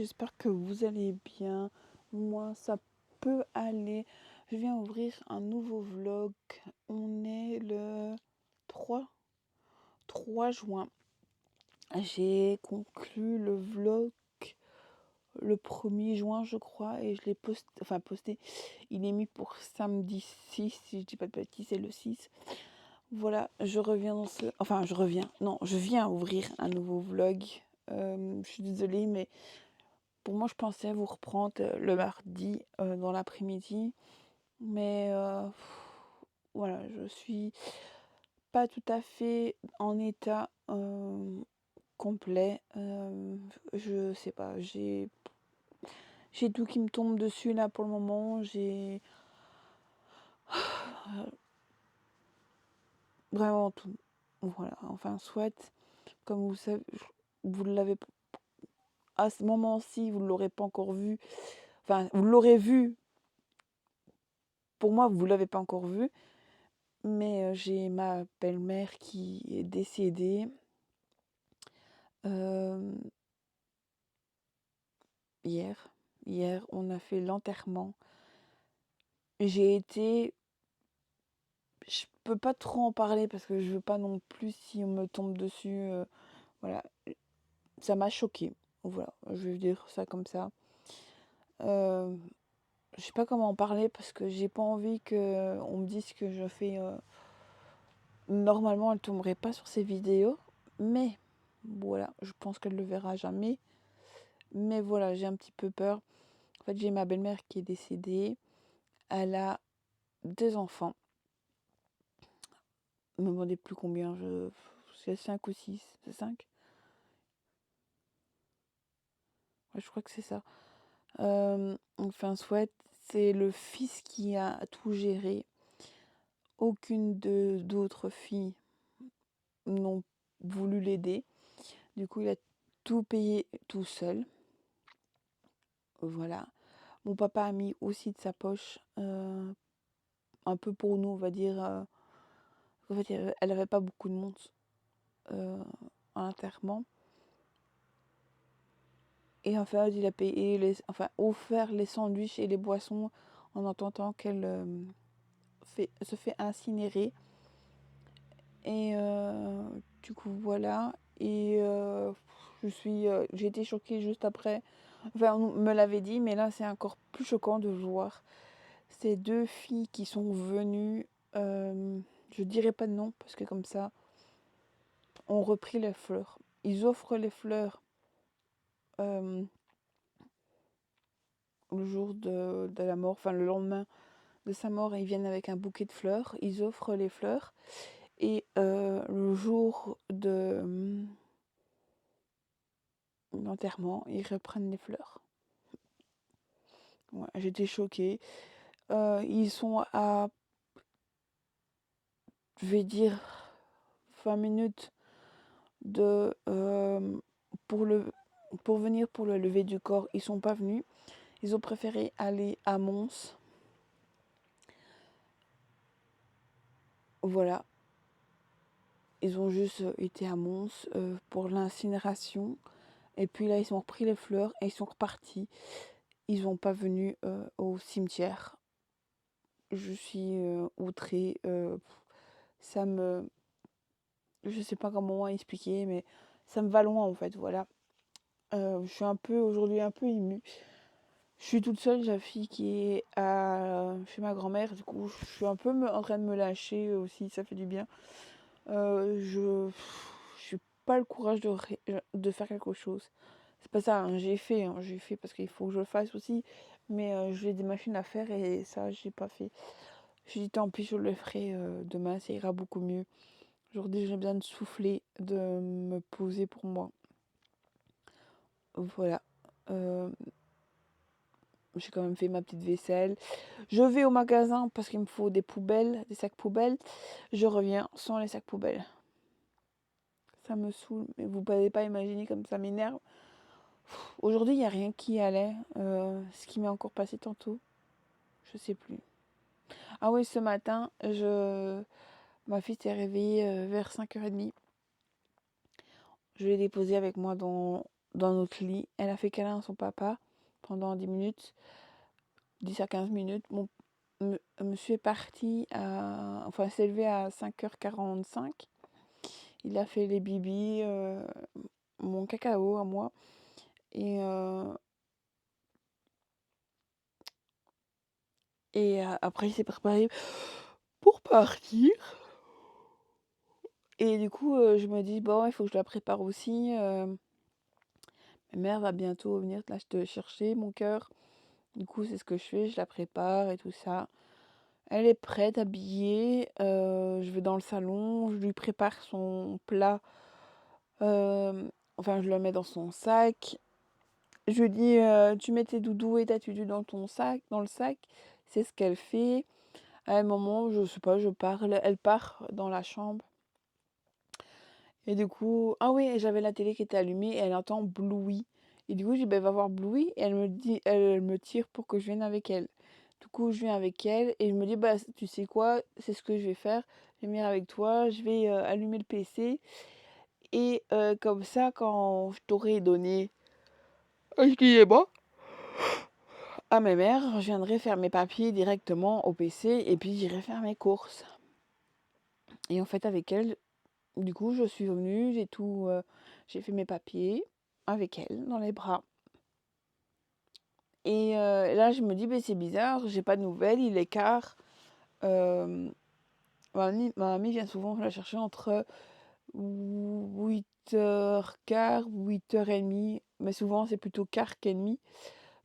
j'espère que vous allez bien. Moi, ça peut aller. Je viens ouvrir un nouveau vlog. On est le 3 juin. J'ai conclu le vlog le 1er juin, je crois, et je l'ai posté. Il est mis pour samedi 6, si je dis pas de bêtises, c'est le 6. Voilà, je viens ouvrir un nouveau vlog. Je suis désolée, mais pour moi, je pensais vous reprendre le mardi dans l'après-midi. Mais voilà, je suis pas tout à fait en état complet. Je sais pas, j'ai tout qui me tombe dessus là pour le moment. J'ai vraiment tout. Voilà, enfin, soit, comme vous savez, vous l'avez à ce moment-ci, vous ne l'aurez pas encore vu. Enfin, vous l'aurez vu. Pour moi, vous ne l'avez pas encore vu. Mais j'ai ma belle-mère qui est décédée hier. Hier, on a fait l'enterrement. J'ai été... Je peux pas trop en parler parce que je veux pas non plus si on me tombe dessus. Voilà. Ça m'a choquée. Voilà, je vais dire ça comme ça. Je sais pas comment en parler parce que j'ai pas envie qu'on me dise que je fais... Normalement, elle tomberait pas sur ces vidéos. Mais voilà, je pense qu'elle le verra jamais. Mais voilà, j'ai un petit peu peur. En fait, j'ai ma belle-mère qui est décédée. Elle a 2 enfants. Ne me demandez plus combien. C'est 5 ou 6. C'est 5. Ouais, je crois que c'est ça. Enfin, soit c'est le fils qui a tout géré. Aucune d'autres filles n'ont voulu l'aider. Du coup, il a tout payé tout seul. Voilà. Mon papa a mis aussi de sa poche un peu pour nous, on va dire. En fait, elle n'avait pas beaucoup de monde à l'enterrement. Et en fait, il a payé offert les sandwichs et les boissons en entendant qu'elle se fait incinérer. Et du coup, voilà. Et j'ai été choquée juste après. Enfin, on me l'avait dit, mais là, c'est encore plus choquant de voir ces 2 filles qui sont venues. Je dirais pas de nom, parce que comme ça, ont repris les fleurs. Ils offrent les fleurs le jour de la mort, enfin le lendemain de sa mort, ils viennent avec un bouquet de fleurs, ils offrent les fleurs, et le jour de l'enterrement, ils reprennent les fleurs. Ouais, j'étais choquée. Ils sont à, je vais dire, 20 minutes de pour venir pour le lever du corps. Ils sont pas venus. Ils ont préféré aller à Mons. Voilà. Ils ont juste été à Mons pour l'incinération. Et puis là, ils ont repris les fleurs et ils sont repartis. Ils n'ont pas venu au cimetière. Je suis outrée. Ça me... Je sais pas comment expliquer, mais ça me va loin en fait, voilà. Je suis aujourd'hui un peu émue. Je suis toute seule, j'ai la fille qui est chez ma grand-mère. Du coup, je suis un peu en train de me lâcher aussi, ça fait du bien. Je n'ai pas le courage de faire quelque chose. C'est pas ça, hein, j'ai fait parce qu'il faut que je le fasse aussi. Mais j'ai des machines à faire et ça, j'ai pas fait. J'ai dit tant pis, je le ferai demain, ça ira beaucoup mieux. Aujourd'hui, j'ai besoin de souffler, de me poser pour moi. Voilà. J'ai quand même fait ma petite vaisselle. Je vais au magasin parce qu'il me faut des poubelles, des sacs poubelles. Je reviens sans les sacs poubelles. Ça me saoule, mais vous ne pouvez pas imaginer comme ça m'énerve. Aujourd'hui, il n'y a rien qui allait. Ce qui m'est encore passé tantôt, je sais plus. Ah oui, ce matin, ma fille s'est réveillée vers 5h30. Je l'ai déposée avec moi dans dans notre lit. Elle a fait câlin à son papa pendant 10 minutes, 10 à 15 minutes. Monsieur est parti s'est levé à 5h45. Il a fait les bibis, mon cacao à moi. Et après, il s'est préparé pour partir. Et du coup, je me dis, bon, il faut que je la prépare aussi. Ma mère va bientôt venir te chercher, mon cœur. Du coup, c'est ce que je fais, je la prépare et tout ça. Elle est prête, habillée. Je vais dans le salon, je lui prépare son plat. Je le mets dans son sac. Je lui dis, tu mets tes doudous et ta tutu dans le sac. C'est ce qu'elle fait. À un moment, je sais pas, je parle. Elle part dans la chambre. Et du coup, ah oui, j'avais la télé qui était allumée et elle entend Bluey. Et du coup, je dis, ben, va voir Bluey. Et elle me tire pour que je vienne avec elle. Du coup, je viens avec elle et je me dis, bah, tu sais quoi, c'est ce que je vais faire. Je vais venir avec toi, je vais allumer le PC. Et comme ça, quand je t'aurai donné, excusez-moi, à ma mère, je viendrai faire mes papiers directement au PC et puis j'irai faire mes courses. Et en fait, avec elle, du coup, je suis venue, j'ai fait mes papiers avec elle dans les bras. Et là, je me dis, c'est bizarre, j'ai pas de nouvelles, il est quart. Ma mamie vient souvent la chercher entre 8h15, 8h30, mais souvent c'est plutôt quart qu'ennemi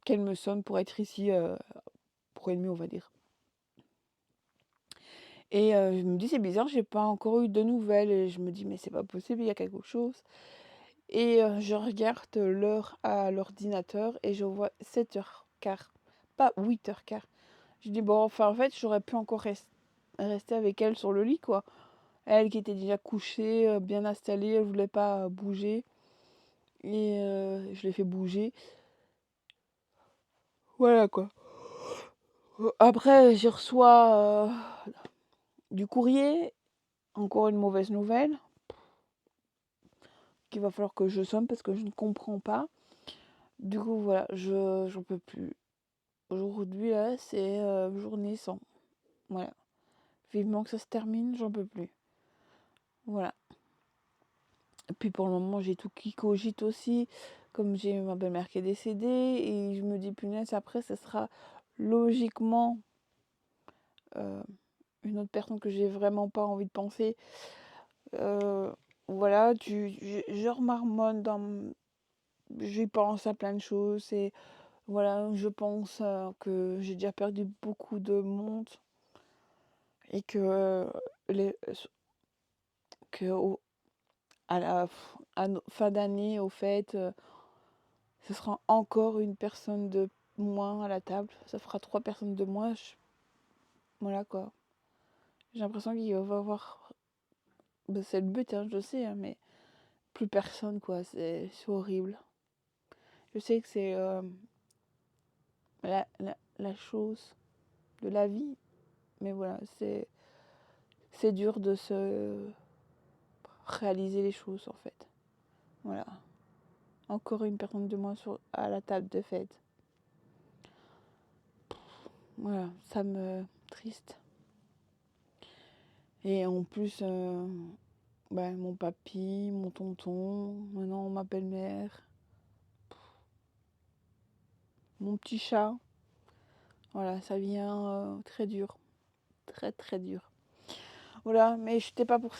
qu'elle me sonne pour être ici pour ennemi, on va dire. Et je me dis, c'est bizarre, j'ai pas encore eu de nouvelles. Et je me dis, mais c'est pas possible, il y a quelque chose. Et je regarde l'heure à l'ordinateur et je vois 7h15, pas 8h15. Je dis, bon, en fait, j'aurais pu encore rester avec elle sur le lit, quoi. Elle qui était déjà couchée, bien installée, elle voulait pas bouger. Et je l'ai fait bouger. Voilà, quoi. Après, j'y reçois du courrier. Encore une mauvaise nouvelle. Qu'il va falloir que je sonne parce que je ne comprends pas. Du coup, voilà, j'en peux plus. Aujourd'hui, là, c'est journée sans. Voilà. Vivement que ça se termine, j'en peux plus. Voilà. Et puis pour le moment, j'ai tout qui cogite aussi. Comme j'ai ma belle-mère qui est décédée. Et je me dis, punaise, après, ce sera logiquement une autre personne que j'ai vraiment pas envie de penser. Voilà, je remarmonne j'y pense à plein de choses. Et voilà, je pense que j'ai déjà perdu beaucoup de monde. Et à la fin d'année, au fait, ce sera encore une personne de moins à la table. Ça fera 3 personnes de moins. Voilà quoi. J'ai l'impression qu'il va y avoir. C'est le but, hein, je sais, hein, mais plus personne quoi. C'est horrible. Je sais que c'est la chose de la vie, mais voilà, c'est dur de se réaliser les choses en fait. Voilà. Encore une personne de moins à la table de fête. Voilà, ça me triste. Et en plus, mon papy, mon tonton, maintenant ma belle-mère, mon petit chat. Voilà, ça vient très dur. Très très dur. Voilà, mais je n'étais pas pour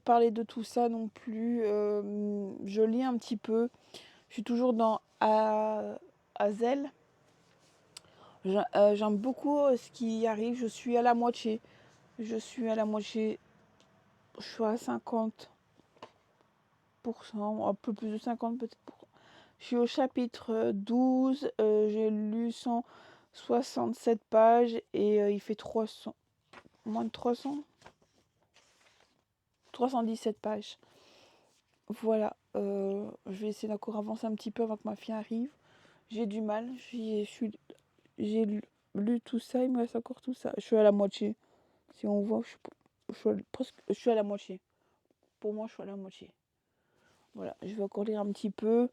parler de tout ça non plus. Je lis un petit peu. Je suis toujours dans Azel. J'aime beaucoup ce qui arrive. Je suis à la moitié. Je suis à la moitié. Je suis à 50%, un peu plus de 50 peut-être. Je suis au chapitre 12. J'ai lu 167 pages et il fait 300, moins de 317 pages. Voilà. Je vais essayer d'encore avancer un petit peu avant que ma fille arrive. J'ai du mal. J'ai lu tout ça. Il me reste encore tout ça. Je suis à la moitié. Si on voit, je suis à la moitié. Pour moi, je suis à la moitié. Voilà, je vais encore lire un petit peu.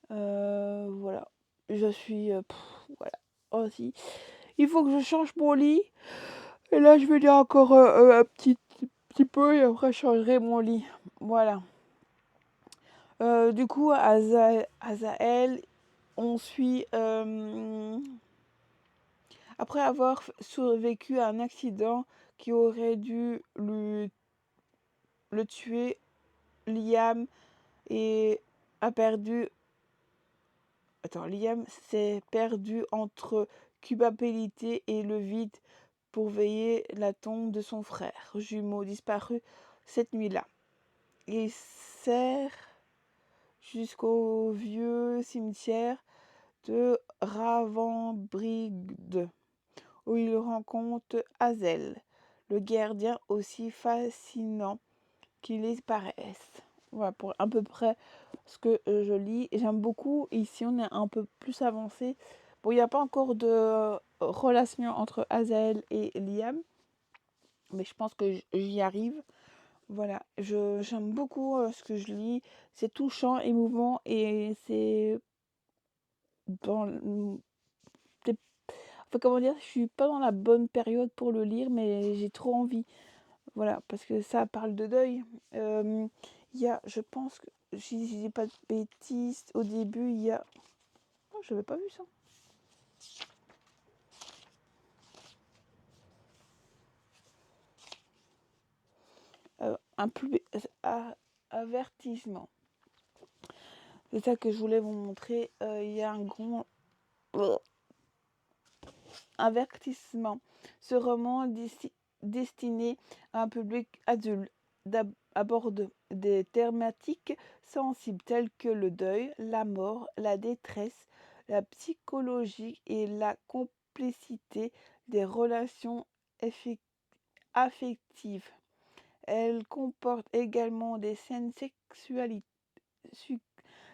Voilà. Je suis... voilà. Aussi. Il faut que je change mon lit. Et là, je vais lire encore un petit peu et après, je changerai mon lit. Voilà. Du coup, Azaël, on suit... après avoir survécu à un accident qui aurait dû le tuer, Liam et a perdu... Attends, Liam s'est perdu entre culpabilité et le vide pour veiller la tombe de son frère jumeau disparu cette nuit-là. Il sert jusqu'au vieux cimetière de Ravensbrück où il rencontre Hazel, le gardien aussi fascinant qu'il y paraisse. Voilà pour à peu près ce que je lis. J'aime beaucoup. Ici, on est un peu plus avancé. Bon, il n'y a pas encore de relation entre Hazel et Liam, mais je pense que j'y arrive. Voilà, j'aime beaucoup ce que je lis. C'est touchant, émouvant et c'est dans enfin, comment dire, je suis pas dans la bonne période pour le lire, mais j'ai trop envie. Voilà, parce que ça parle de deuil. Il y a, je pense que, si je dis pas de bêtises, au début, il y a... Oh, je n'avais pas vu ça. Un plus... avertissement. C'est ça que je voulais vous montrer. Il y a un grand... avertissement. Ce roman destiné à un public adulte aborde des thématiques sensibles telles que le deuil, la mort, la détresse, la psychologie et la complicité des relations affectives. Elle comporte également des scènes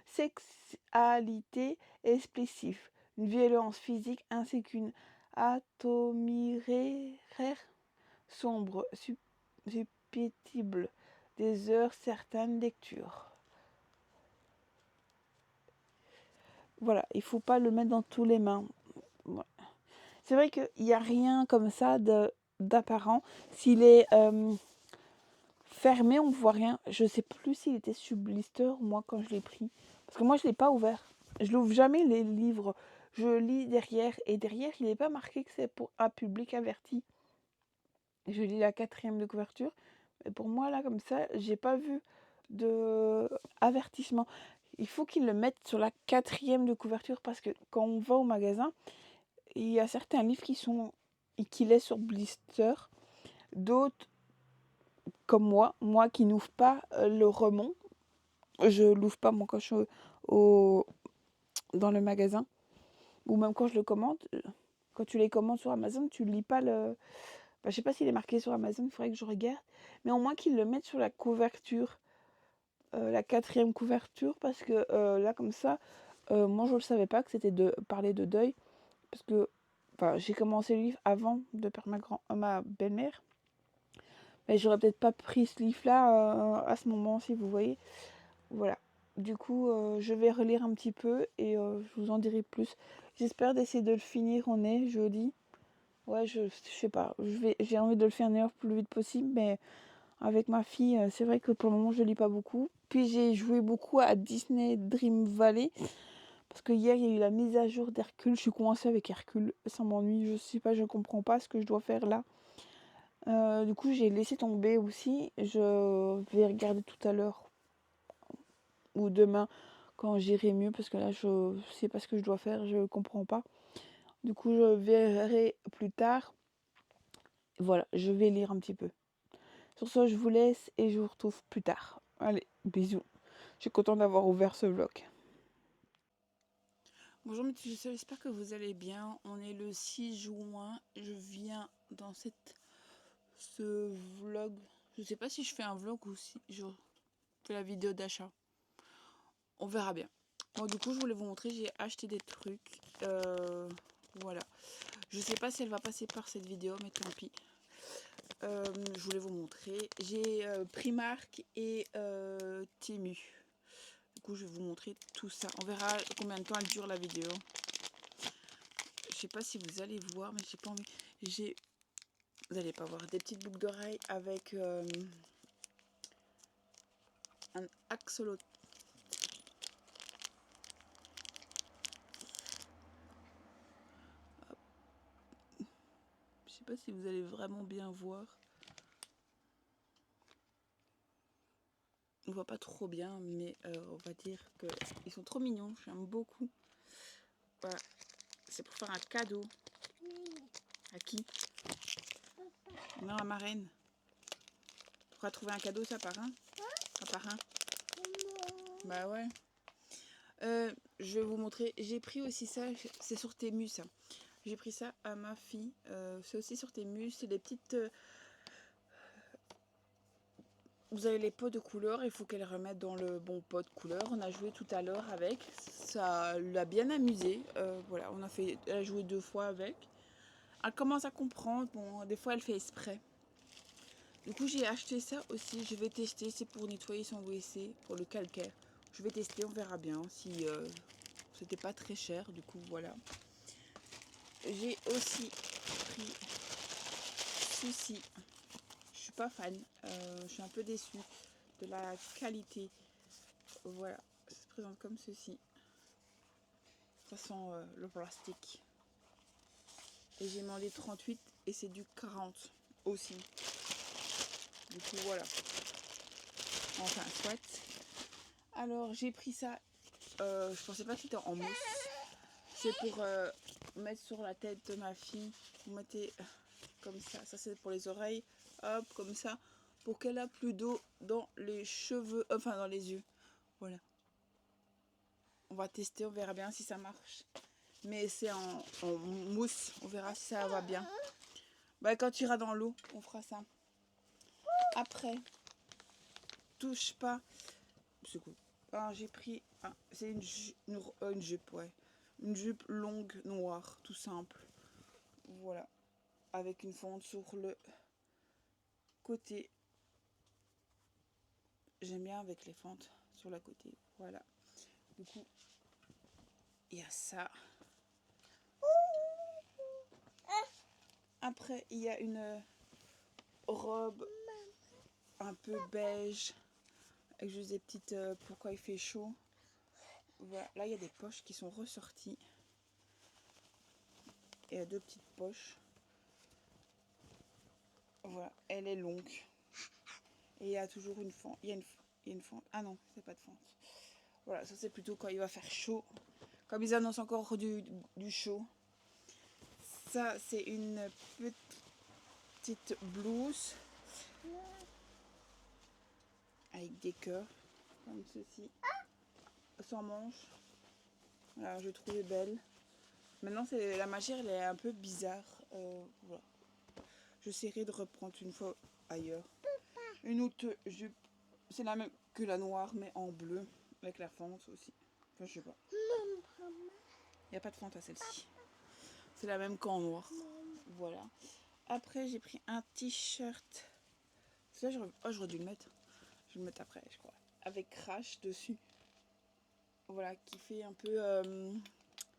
sexualité explicites, une violence physique ainsi qu'une atomière sombre, susceptible des heures certaines lectures. Voilà, il faut pas le mettre dans tous les mains. Voilà. C'est vrai qu'il n'y a rien comme ça d'apparent. S'il est fermé, on ne voit rien. Je sais plus s'il était sous blister, moi, quand je l'ai pris. Parce que moi, je ne l'ai pas ouvert. Je n'ouvre jamais les livres. Je lis derrière. Et derrière, il n'est pas marqué que c'est pour un public averti. Je lis la 4e de couverture. Mais pour moi, là, comme ça, j'ai pas vu de avertissement. Il faut qu'ils le mettent sur la 4e de couverture. Parce que quand on va au magasin, il y a certains livres qui laissent sur blister. D'autres, comme moi qui n'ouvre pas le remont. Je l'ouvre pas moi quand je suis dans le magasin. Ou même quand je le commande. Quand tu les commandes sur Amazon, tu lis pas le... je sais pas s'il est marqué sur Amazon, il faudrait que je regarde. Mais au moins qu'ils le mettent sur la couverture. La 4e couverture. Parce que là, comme ça, moi je ne savais pas que c'était de parler de deuil. Parce que j'ai commencé le livre avant de perdre ma belle-mère. Mais j'aurais peut-être pas pris ce livre-là à ce moment-ci, vous voyez. Voilà. Du coup, je vais relire un petit peu et je vous en dirai plus. J'espère d'essayer de le finir. On est jeudi. Ouais, je sais pas. J'ai envie de le finir le plus vite possible, mais avec ma fille, c'est vrai que pour le moment, je lis pas beaucoup. Puis j'ai joué beaucoup à Disney Dream Valley. Parce que hier, il y a eu la mise à jour d'Hercule. Je suis coincée avec Hercule. Ça m'ennuie. Je sais pas, je comprends pas ce que je dois faire là. Du coup, j'ai laissé tomber aussi. Je vais regarder tout à l'heure ou demain quand j'irai mieux parce que là, je sais pas ce que je dois faire. Je comprends pas. Du coup, je verrai plus tard. Voilà, je vais lire un petit peu. Sur ce, je vous laisse et je vous retrouve plus tard. Allez, bisous. Je suis contente d'avoir ouvert ce vlog. Bonjour mes petits, j'espère que vous allez bien. On est le 6 juin. Je viens dans ce vlog. Je sais pas si je fais un vlog ou si je fais la vidéo d'achat. On verra bien. Bon, du coup, je voulais vous montrer, j'ai acheté des trucs. Voilà. Je sais pas si elle va passer par cette vidéo, mais tant pis. Je voulais vous montrer. J'ai Primark et Temu. Du coup, je vais vous montrer tout ça. On verra combien de temps elle dure la vidéo. Je sais pas si vous allez voir, mais j'ai pas envie. Vous allez pas voir des petites boucles d'oreilles avec un axolot. Je sais pas si vous allez vraiment bien voir. On voit pas trop bien, mais on va dire qu'ils sont trop mignons. J'aime beaucoup. Voilà. C'est pour faire un cadeau. À qui? Non, à ma reine. Pour trouver un cadeau, ça par un? Ça par un? Bah ouais. Je vais vous montrer. J'ai pris aussi ça. C'est sur Temu, ça. J'ai pris ça à ma fille. C'est aussi sur Temu. C'est des petites... vous avez les pots de couleur. Il faut qu'elle remette dans le bon pot de couleur. On a joué tout à l'heure avec. Ça l'a bien amusée. Voilà, elle a joué 2 fois avec. Elle commence à comprendre. Bon, des fois, elle fait exprès. Du coup, j'ai acheté ça aussi. Je vais tester. C'est pour nettoyer son WC, pour le calcaire. Je vais tester. On verra bien si c'était pas très cher. Du coup, voilà. J'ai aussi pris ceci. Je suis pas fan. Je suis un peu déçue de la qualité. Voilà. Ça se présente comme ceci. Ça sent le plastique. Et j'ai demandé 38 et c'est du 40 aussi. Du coup, voilà. Enfin, soit. Alors, j'ai pris ça. Je pensais pas que c'était en mousse. C'est pour mettre sur la tête de ma fille. Vous mettez comme ça. Ça, c'est pour les oreilles. Hop, comme ça. Pour qu'elle a plus d'eau dans les cheveux. Enfin, dans les yeux. Voilà. On va tester. On verra bien si ça marche. Mais c'est en mousse. On verra si ça va bien. Bah, quand tu iras dans l'eau, on fera ça. Après, touche pas. C'est cool. Alors, j'ai pris. C'est une jupe, ouais. Une jupe longue noire, tout simple. Voilà. Avec une fente sur le côté. J'aime bien avec les fentes sur le côté. Voilà. Du coup, il y a ça. Après, il y a une robe un peu beige. Avec juste des petites... pourquoi il fait chaud. Voilà. Là, il y a des poches qui sont ressorties. Et il y a 2 petites poches. Voilà. Elle est longue. Et il y a toujours une fente. Il y a une fente. Ah non, c'est pas de fente. Voilà, ça c'est plutôt quand il va faire chaud. Comme ils annoncent encore du chaud. Ça, c'est une petite blouse. Avec des cœurs. Comme ceci. Sans manches. Voilà, je trouvais belle. Maintenant, la matière, elle est un peu bizarre. Voilà. J'essaierai de reprendre une fois ailleurs. Une autre jupe. C'est la même que la noire, mais en bleu. Avec la fente aussi. Enfin, je sais pas. Il n'y a pas de fente à celle-ci. C'est la même qu'en noir. Voilà. Après, j'ai pris un t-shirt. Celui-là, j'aurais dû le mettre. Je vais le mettre après, je crois. Avec Crash dessus. Voilà, qui fait un peu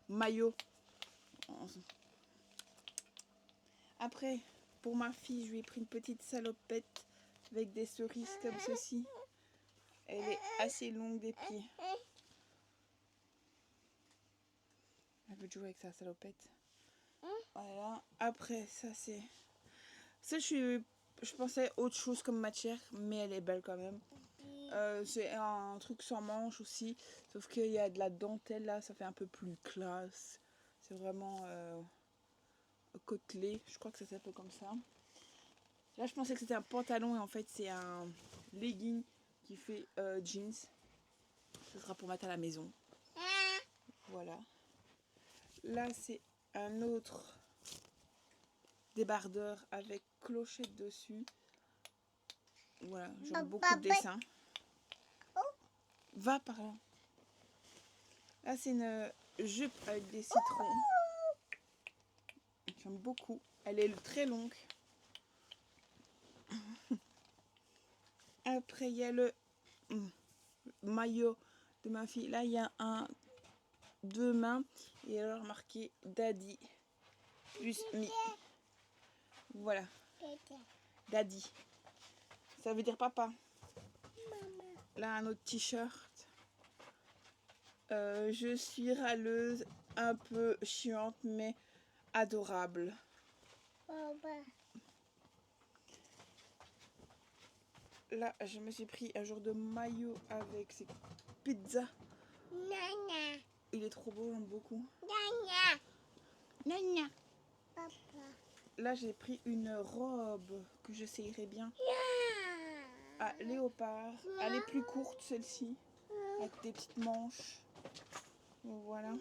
maillot. Après, pour ma fille, je lui ai pris une petite salopette avec des cerises comme ceci. Elle est assez longue des pieds. Elle veut jouer avec sa salopette. Voilà. Après, ça c'est... Ça, je pensais autre chose comme matière, mais elle est belle quand même. C'est un truc sans manche aussi. Sauf qu'il y a de la dentelle là, ça fait un peu plus classe. C'est vraiment côtelé. Je crois que ça s'appelle comme ça. Là, je pensais que c'était un pantalon et en fait, c'est un legging qui fait jeans. Ce sera pour mettre à la maison. Voilà. Là, c'est un autre débardeur avec clochette dessus. Voilà, j'aime beaucoup de dessins. Va par là. Là, c'est une jupe avec des citrons. J'aime beaucoup. Elle est très longue. Après, il y a le maillot de ma fille. Là, il y a deux mains et alors marqué Daddy plus Mi. Voilà. Daddy. Ça veut dire papa. Là, un autre t-shirt. Je suis râleuse, un peu chiante, mais adorable. Là, je me suis pris un genre de maillot avec ces pizzas. Il est trop beau, j'aime beaucoup. Là, j'ai pris une robe que j'essayerai bien. À léopard. Elle est plus courte, celle-ci. Avec des petites manches. Voilà.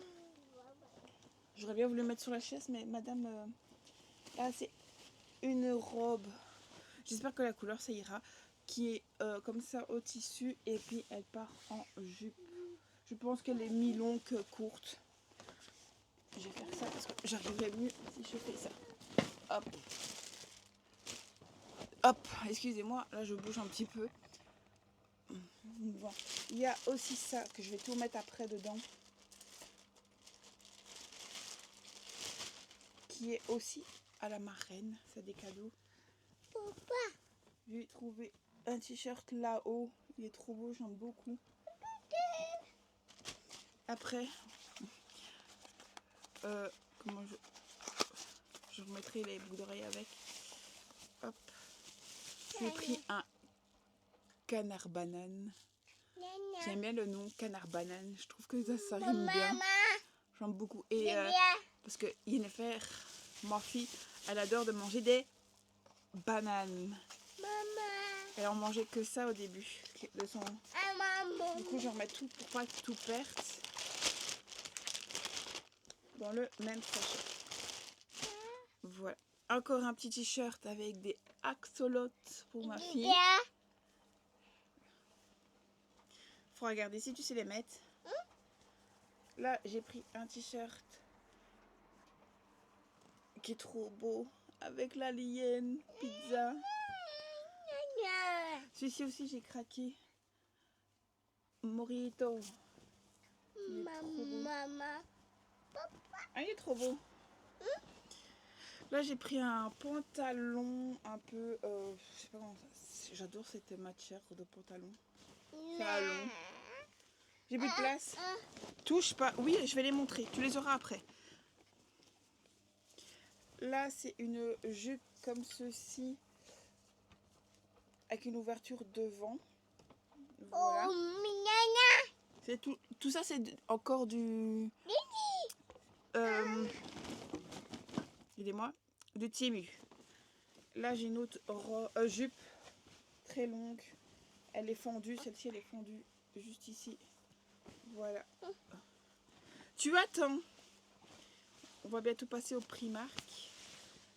J'aurais bien voulu mettre sur la chaise, mais madame... Là, c'est une robe. J'espère que la couleur, ça ira. Qui est comme ça au tissu. Et puis, elle part en jupe. Je pense qu'elle est mi-longue que courte. Je vais faire ça parce que j'arriverai mieux si je fais ça. Hop. Hop, excusez-moi, là je bouge un petit peu. Bon. Il y a aussi ça que je vais tout mettre après dedans. Qui est aussi à la marraine, c'est des cadeaux. Papa. J'ai trouvé un t-shirt là-haut, il est trop beau, j'aime beaucoup. Après, comment je remettrai les boucles d'oreilles avec. Hop. J'ai pris un canard banane. J'aime bien le nom canard banane. Je trouve que ça rime bien. J'aime beaucoup. Et parce que Yennefer, ma fille, elle adore de manger des bananes. Elle en mangeait que ça au début de son. Du coup, je remets tout pour pas que tout perde dans le même sachet. Voilà. Encore un petit t-shirt avec des axolotes pour ma fille. Faut regarder si tu sais les mettre. Là, j'ai pris un t-shirt qui est trop beau avec l'alien pizza. Celui-ci aussi, j'ai craqué. Morito. Maman. Ah, il est trop beau. Là, j'ai pris un pantalon un peu. Je sais pas comment ça. J'adore cette matière de pantalon. C'est à long. J'ai plus de place. Touche pas. Oui, je vais les montrer. Tu les auras après. Là, c'est une jupe comme ceci. Avec une ouverture devant. Voilà. C'est tout ça, c'est encore du... Aidez-moi. Du Temu. Là, j'ai une autre jupe très longue. Elle est fendue. Celle-ci, elle est fendue juste ici. Voilà. Tu attends. On va bientôt passer au Primark.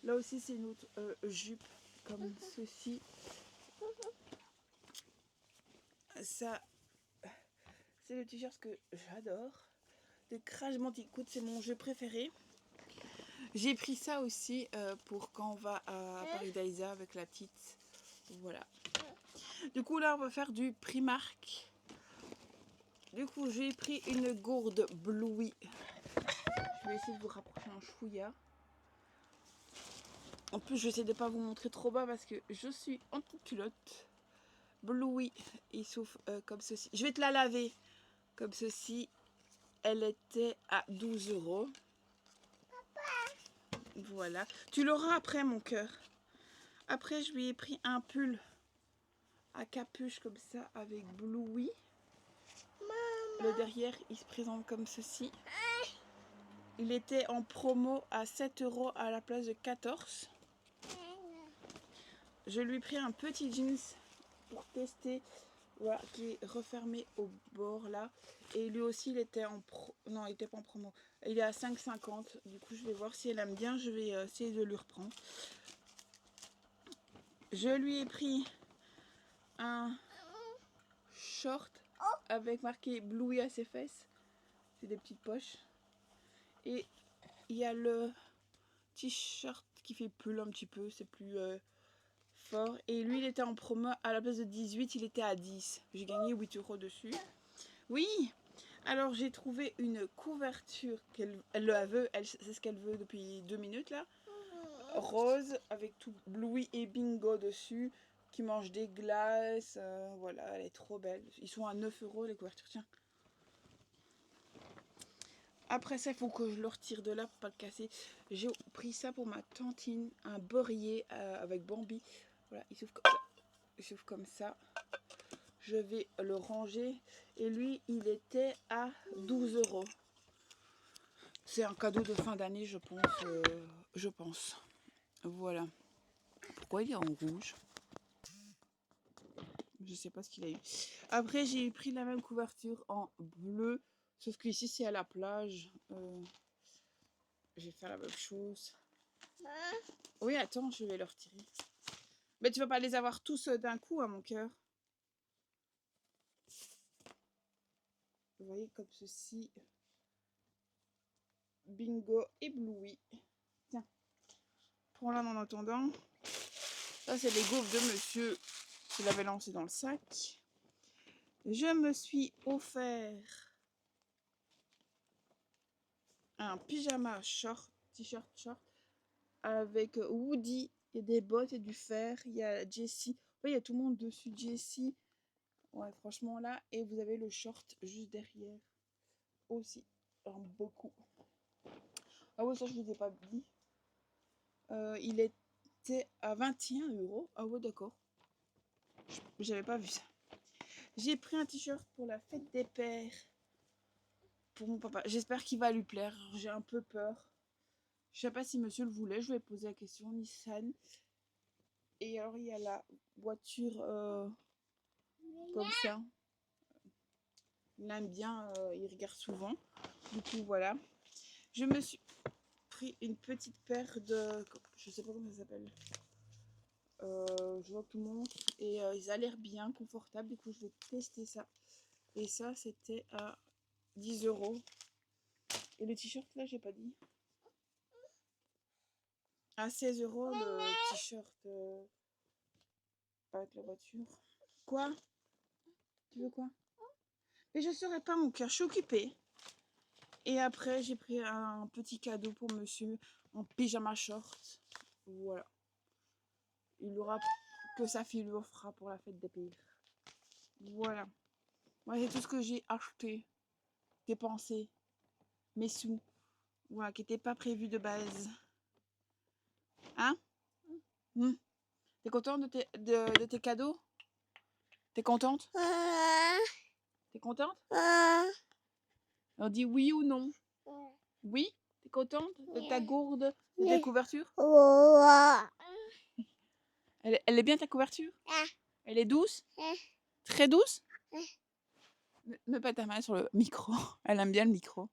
Là aussi, c'est une autre jupe comme ceci. Ça, c'est le t-shirt que j'adore. De Crash Bandicoot, c'est mon jeu préféré. J'ai pris ça aussi pour quand on va à Paradisa avec la petite. Voilà. Du coup, là, on va faire du Primark. Du coup, j'ai pris une gourde Bluey. Je vais essayer de vous rapprocher un chouïa. En plus, je vais essayer de ne pas vous montrer trop bas parce que je suis en petite culotte. Bluey, il souffle comme ceci. Je vais te la laver comme ceci. Elle était à 12 €. Voilà. Tu l'auras après, mon cœur. Après, je lui ai pris un pull à capuche comme ça avec Bluey. Le derrière, il se présente comme ceci. Il était en promo à 7 € à la place de 14. Je lui ai pris un petit jeans pour tester. Voilà, qui est refermé au bord là. Et lui aussi, il était en non, il était pas en promo. Il est à 5,50. Du coup, je vais voir si elle aime bien. Je vais essayer de lui reprendre. Je lui ai pris un short avec marqué Bluey à ses fesses. C'est des petites poches. Et il y a le t-shirt qui fait pull un petit peu. C'est plus fort. Et lui, il était en promo à la place de 18. Il était à 10. J'ai gagné 8 € dessus. Oui, alors j'ai trouvé une couverture elle le veut, c'est ce qu'elle veut depuis 2 minutes là. Rose avec tout Bluey et Bingo dessus qui mangent des glaces. Voilà, elle est trop belle. Ils sont à 9 € les couvertures. Tiens. Après ça, il faut que je le retire de là pour pas le casser. J'ai pris ça pour ma tantine, un beurrier avec Bambi. Voilà, il s'ouvre comme ça. Il s'ouvre comme ça. Je vais le ranger. Et lui, il était à 12 €. C'est un cadeau de fin d'année, je pense. Je pense. Voilà. Pourquoi il est en rouge? Je sais pas ce qu'il a eu. Après, j'ai pris la même couverture en bleu. Sauf que ici, c'est à la plage. Je vais faire la même chose. Oui, attends, je vais le retirer. Mais tu vas pas les avoir tous d'un coup, à mon cœur. Vous voyez, comme ceci. Bingo et Bluey. Tiens, prends-la en attendant. Ça, c'est les gaufres de monsieur qui l'avait lancé dans le sac. Je me suis offert un pyjama short, t-shirt short, avec Woody et des bottes et du fer. Il y a Jessie. Il y a tout le monde dessus. Jessie. Ouais, franchement là. Et vous avez le short juste derrière aussi. Beaucoup. Ah ouais, ça je vous ai pas dit. Il était à 21 €. Ah ouais, d'accord. J'avais pas vu ça. J'ai pris un t-shirt pour la fête des pères. Pour mon papa. J'espère qu'il va lui plaire. J'ai un peu peur. Je sais pas si monsieur le voulait. Je lui ai posé la question. Nissan. Et alors, il y a la voiture comme ça. Il aime bien. Il regarde souvent. Du coup, voilà. Je me suis pris une petite paire de... Je sais pas comment ça s'appelle. Je vois que tout le monde. Et ils ont l'air bien confortables. Du coup, je vais tester ça. Et ça, c'était à 10 €. Et le t-shirt, là, j'ai pas dit. À 16 € le t-shirt avec la voiture. Quoi? Tu veux quoi? Mais je serai pas, mon cœur, je suis occupée. Et après, j'ai pris un petit cadeau pour monsieur en pyjama short. Voilà. Il aura que sa fille lui offrira pour la fête des pères. Voilà. Moi, c'est tout ce que j'ai acheté, dépensé, mes sous. Voilà, qui n'étaient pas prévus de base. Hein? T'es contente de tes cadeaux? T'es contente? T'es contente? On dit oui ou non? Oui? T'es contente de ta gourde, de ta couverture? Elle est bien ta couverture? Elle est douce? Très douce? Mets pas ta main sur le micro. Elle aime bien le micro.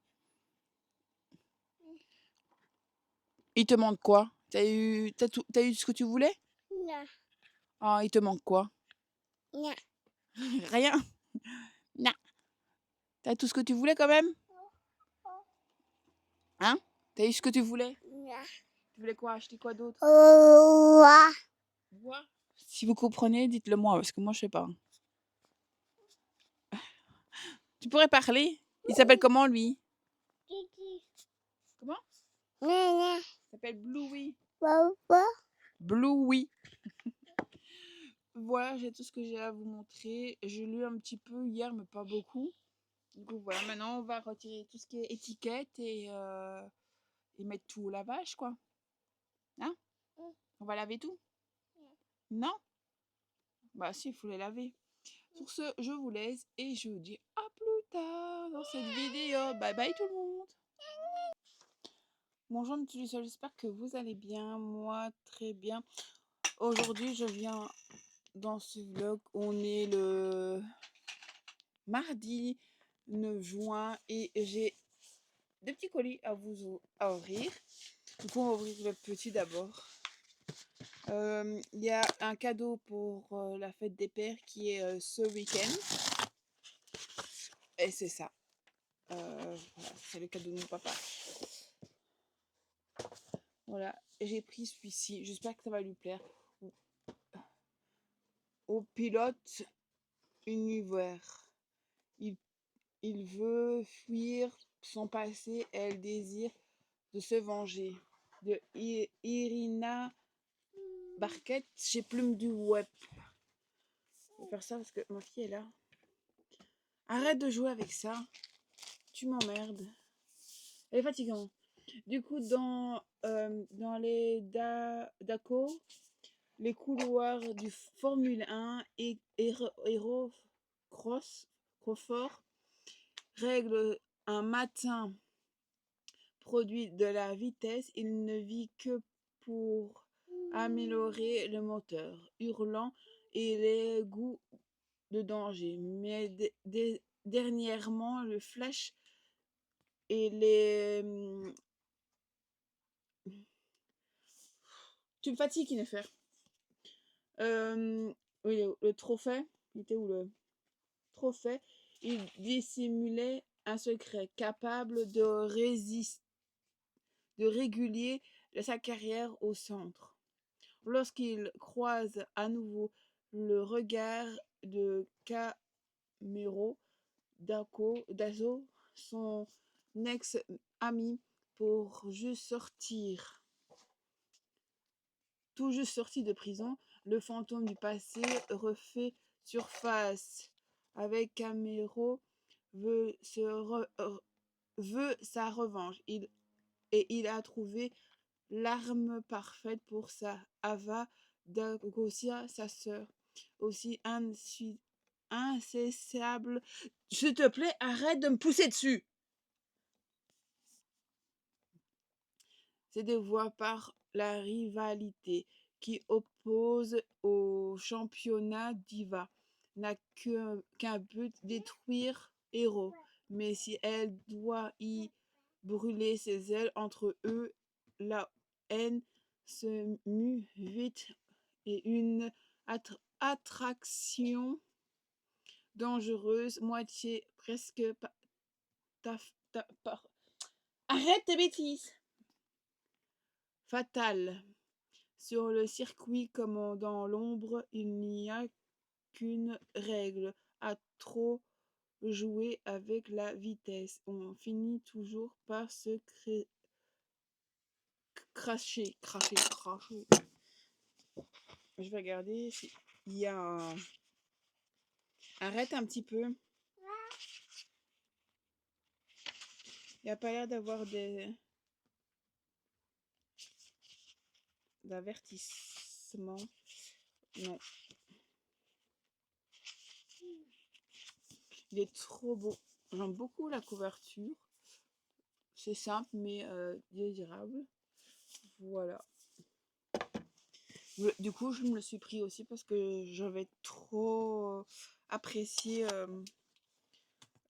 Il te manque quoi? T'as eu ce que tu voulais? Non. Ah, il te manque quoi? Non. Rien? Non. T'as tout ce que tu voulais quand même? Hein? T'as eu ce que tu voulais? Non. Tu voulais quoi? Acheter quoi d'autre? Oh. Bois. Si vous comprenez, dites-le moi, parce que moi je sais pas. Tu pourrais parler? Il s'appelle comment lui? Kiki. Comment? Nana. Il s'appelle Bluey. Papa. Bluey. Voilà, j'ai tout ce que j'ai à vous montrer. J'ai lu un petit peu hier, mais pas beaucoup. Du coup, voilà, maintenant on va retirer tout ce qui est étiquette et mettre tout au lavage, quoi. Hein? On va laver tout? Non? Bah si, il faut les laver. Sur ce, je vous laisse et je vous dis à plus tard dans cette vidéo. Bye bye tout le monde. Bonjour, j'espère que vous allez bien. Moi, très bien. Aujourd'hui, je viens dans ce vlog. On est le mardi 9 juin et j'ai des petits colis à vous ouvrir. Du coup, on va ouvrir le petit d'abord. Il y a un cadeau pour la fête des pères qui est ce week-end. Et c'est ça. Voilà, c'est le cadeau de mon papa. Voilà, j'ai pris celui-ci. J'espère que ça va lui plaire. Au pilote univers. il veut fuir son passé, elle désire de se venger. De Irina Barquette chez Plume du Web. Je vais faire ça parce que ma fille est là. Arrête de jouer avec ça. Tu m'emmerdes. Elle est fatigante. Du coup, dans les DACO, les couloirs du Formule 1 et Hero Cross Crawford règle un matin produit de la vitesse. Il ne vit que pour améliorer le moteur, hurlant et les goûts de danger. Mais dernièrement, le flash et les... Tu me fatigues, Kinefer. Oui, le trophée. Il était où le trophée? Il dissimulait un secret capable de réguler sa carrière au centre. Lorsqu'il croise à nouveau le regard de Camero Dazo, son ex-ami, tout juste sorti de prison, le fantôme du passé refait surface. Avec Camero veut sa revanche. Il a trouvé l'arme parfaite pour ça. Ava Dagosia, sa sœur, aussi incessable. S'il te plaît, arrête de me pousser dessus. C'est de voir par la rivalité qui oppose au championnat Diva n'a qu'un but, détruire Héros. Mais si elle doit y brûler ses ailes entre eux, la haine se mue vite et une attraction dangereuse, moitié presque arrête tes bêtises! Fatale. Sur le circuit comme dans l'ombre, il n'y a qu'une règle, à trop jouer avec la vitesse. On finit toujours par se cracher. Je vais regarder s'il y a un... Arrête un petit peu. Il n'y a pas l'air d'avoir d'avertissement. Non. Il est trop beau. J'aime beaucoup la couverture. C'est simple mais désirable. Voilà. Du coup, je me le suis pris aussi parce que j'avais trop apprécié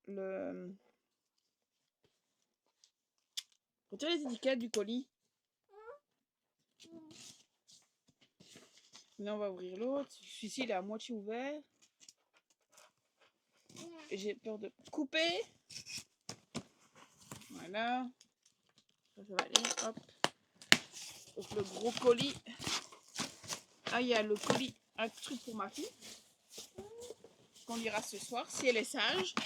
le... Retire les étiquettes du colis. Là, on va ouvrir l'autre. Celui-ci, il est à moitié ouvert. J'ai peur de couper. Voilà. Ça va aller. Hop. Donc, le gros colis. Ah, il y a le colis. Un truc pour ma fille. Qu'on lira ce soir, si elle est sage.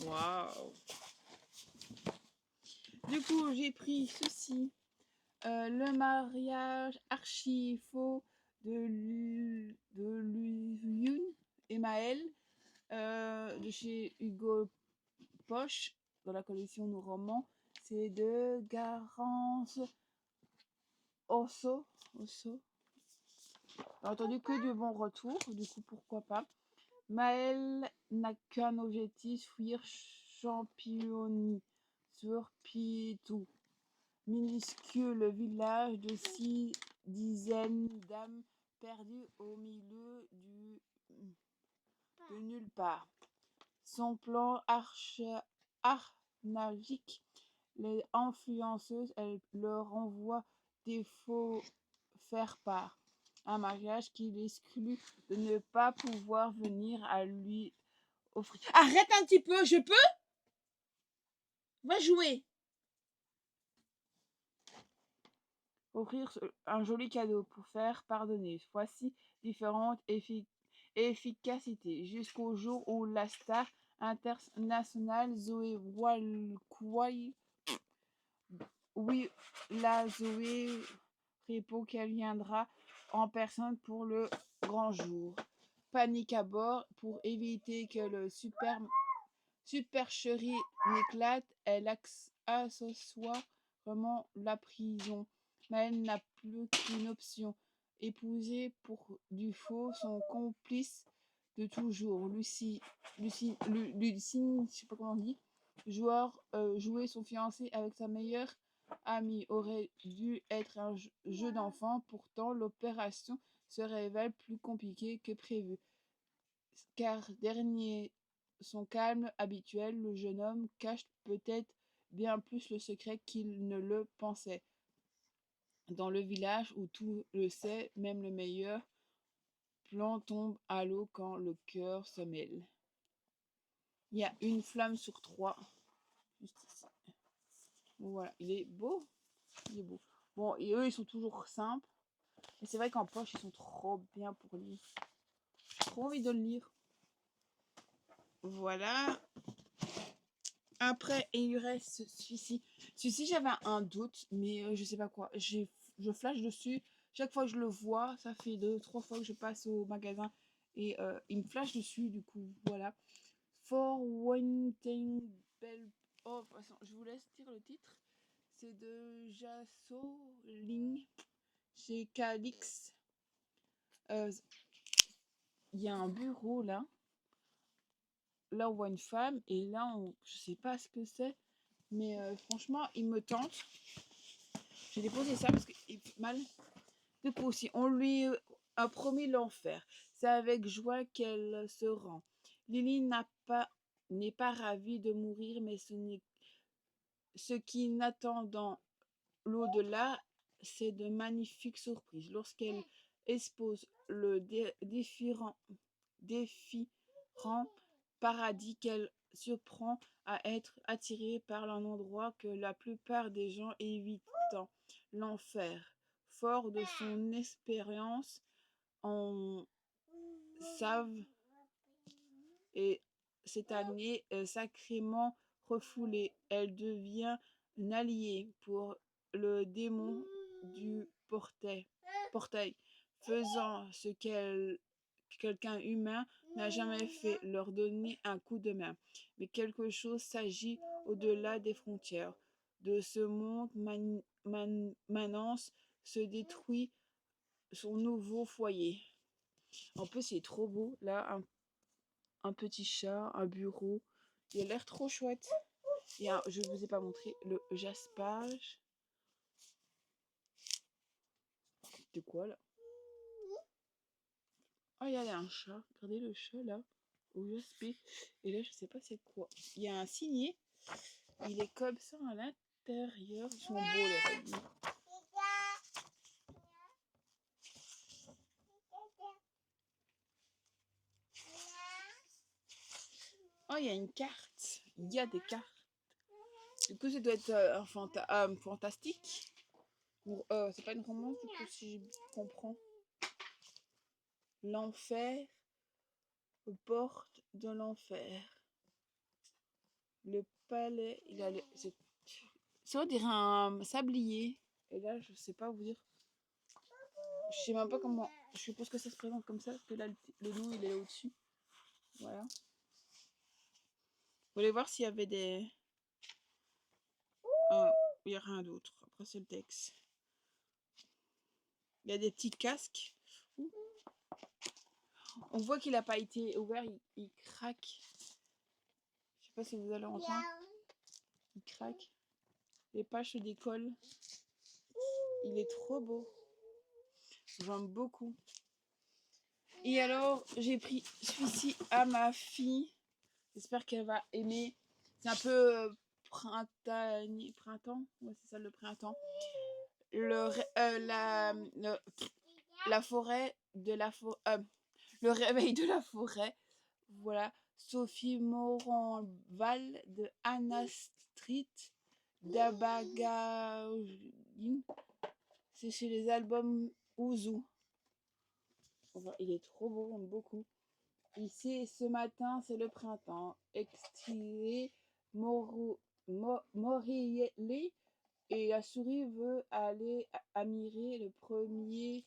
Waouh. Du coup, j'ai pris ceci. Le mariage archi faux de Luyun et Maël de chez Hugo Poche dans la collection Nos Romans. C'est de Garance Osso. J'ai entendu que de bons retours, du coup pourquoi pas. Maël n'a qu'un objectif, fuir Championny sur Pitou. Minuscule village de 6 dizaines d'âmes perdues au milieu de nulle part. Son plan arnagique, les influenceuses, elles leur envoient des faux faire-part. Un mariage qui l'exclut de ne pas pouvoir venir à lui offrir. Arrête un petit peu, je peux? Va jouer. Offrir un joli cadeau pour faire pardonner. Voici différentes efficacité jusqu'au jour où la star internationale Zoé Walkway, oui, la Zoé répond qu'elle viendra en personne pour le grand jour. Panique à bord pour éviter que le supercherie n'éclate, elle assoit vraiment la prison. Mais elle n'a plus qu'une option, épouser pour du faux son complice de toujours, Lucie, je sais pas comment on dit, jouer son fiancé avec sa meilleure amie aurait dû être un jeu d'enfant, pourtant l'opération se révèle plus compliquée que prévu. Car dernier son calme habituel, le jeune homme cache peut-être bien plus le secret qu'il ne le pensait. Dans le village où tout le sait, même le meilleur plan tombe à l'eau quand le cœur se mêle. Il y a une flamme sur 3, juste ici. Voilà, il est beau. Il est beau. Bon, et eux, ils sont toujours simples. Mais c'est vrai qu'en poche, ils sont trop bien pour lire. Trop envie de le lire. Voilà. Après, il reste celui-ci. Celui-ci, j'avais un doute, mais je sais pas quoi. Je flash dessus. Chaque fois que je le vois, ça fait 2-3 fois que je passe au magasin et il me flash dessus. Du coup, voilà. For Wanting Bell. Oh, attends, je vous laisse dire le titre. C'est de Jasso Ling chez Calix. Il y a un bureau là. Là, on voit une femme et là, je sais pas ce que c'est. Mais franchement, il me tente. J'ai déposé ça parce qu'il fait mal. Du coup, si on lui a promis l'enfer, c'est avec joie qu'elle se rend. Lily n'est pas ravie de mourir, mais ce qui n'attend dans l'au-delà, c'est de magnifiques surprises. Lorsqu'elle expose le défirant paradis qu'elle surprend à être attirée par un endroit que la plupart des gens évitent, l'enfer. Fort de son expérience en savent et cette année sacrément refoulée, elle devient une alliée pour le démon du portail, faisant ce quelqu'un humain n'a jamais fait, leur donner un coup de main. Mais quelque chose s'agit au-delà des frontières. De ce monde manance se détruit son nouveau foyer. En plus, il est trop beau. Là, un petit chat, un bureau. Il a l'air trop chouette. Et je ne vous ai pas montré le jaspage. De quoi là? Oh, il y a un chat. Regardez le chat là. Au jaspé. Et là, je sais pas c'est quoi. Il y a un signet. Il est comme ça à l'intérieur. Ils sont beaux les rayons. Oh, il y a une carte. Il y a des cartes. Du coup, ça doit être fantastique. C'est pas une romance, du coup, si je comprends. L'enfer, porte de l'enfer. Le palais, ça on dirait un sablier. Et là, je sais pas vous dire. Je sais même pas comment. Je suppose que ça se présente comme ça, parce que là, le nom, il est là au-dessus. Voilà. Vous voulez voir s'il y avait des... il n'y a rien d'autre. Après, c'est le texte. Il y a des petits casques. Ouh. On voit qu'il n'a pas été ouvert, il craque. Je sais pas si vous allez entendre. Il craque. Les pages se décollent. Il est trop beau. J'aime beaucoup. Et alors, j'ai pris celui-ci à ma fille. J'espère qu'elle va aimer. C'est un peu printemps. Ouais, c'est ça, le printemps. La forêt de la forêt. Le réveil de la forêt. Voilà. Sophie Moranval de Anna Street d'Abagaouine. C'est chez les albums Ouzou. Enfin, il est trop beau, j'aime beaucoup. Ici, ce matin, c'est le printemps. Extiré, Morielli et la souris veut aller admirer le premier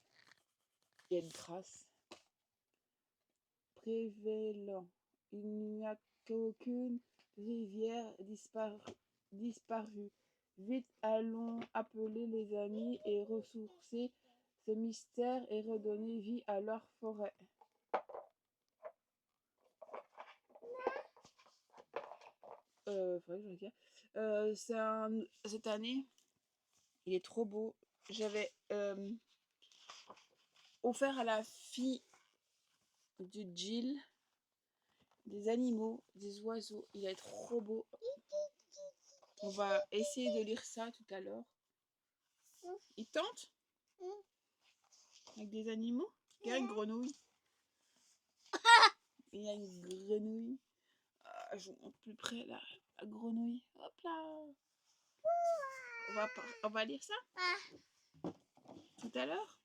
quai de grâce prévalant. Il n'y a qu'aucune rivière disparue. Vite, allons appeler les amis et ressourcer ce mystère et redonner vie à leur forêt. Faudrait que je regarde. Cette année, il est trop beau. J'avais offert à la fille de Jill des animaux, des oiseaux. Il est trop beau. On va essayer de lire ça tout à l'heure. Il tente avec des animaux. Il y a une grenouille. Il y a une grenouille. Je vous montre plus près là, la grenouille. Hop là. On va lire ça tout à l'heure.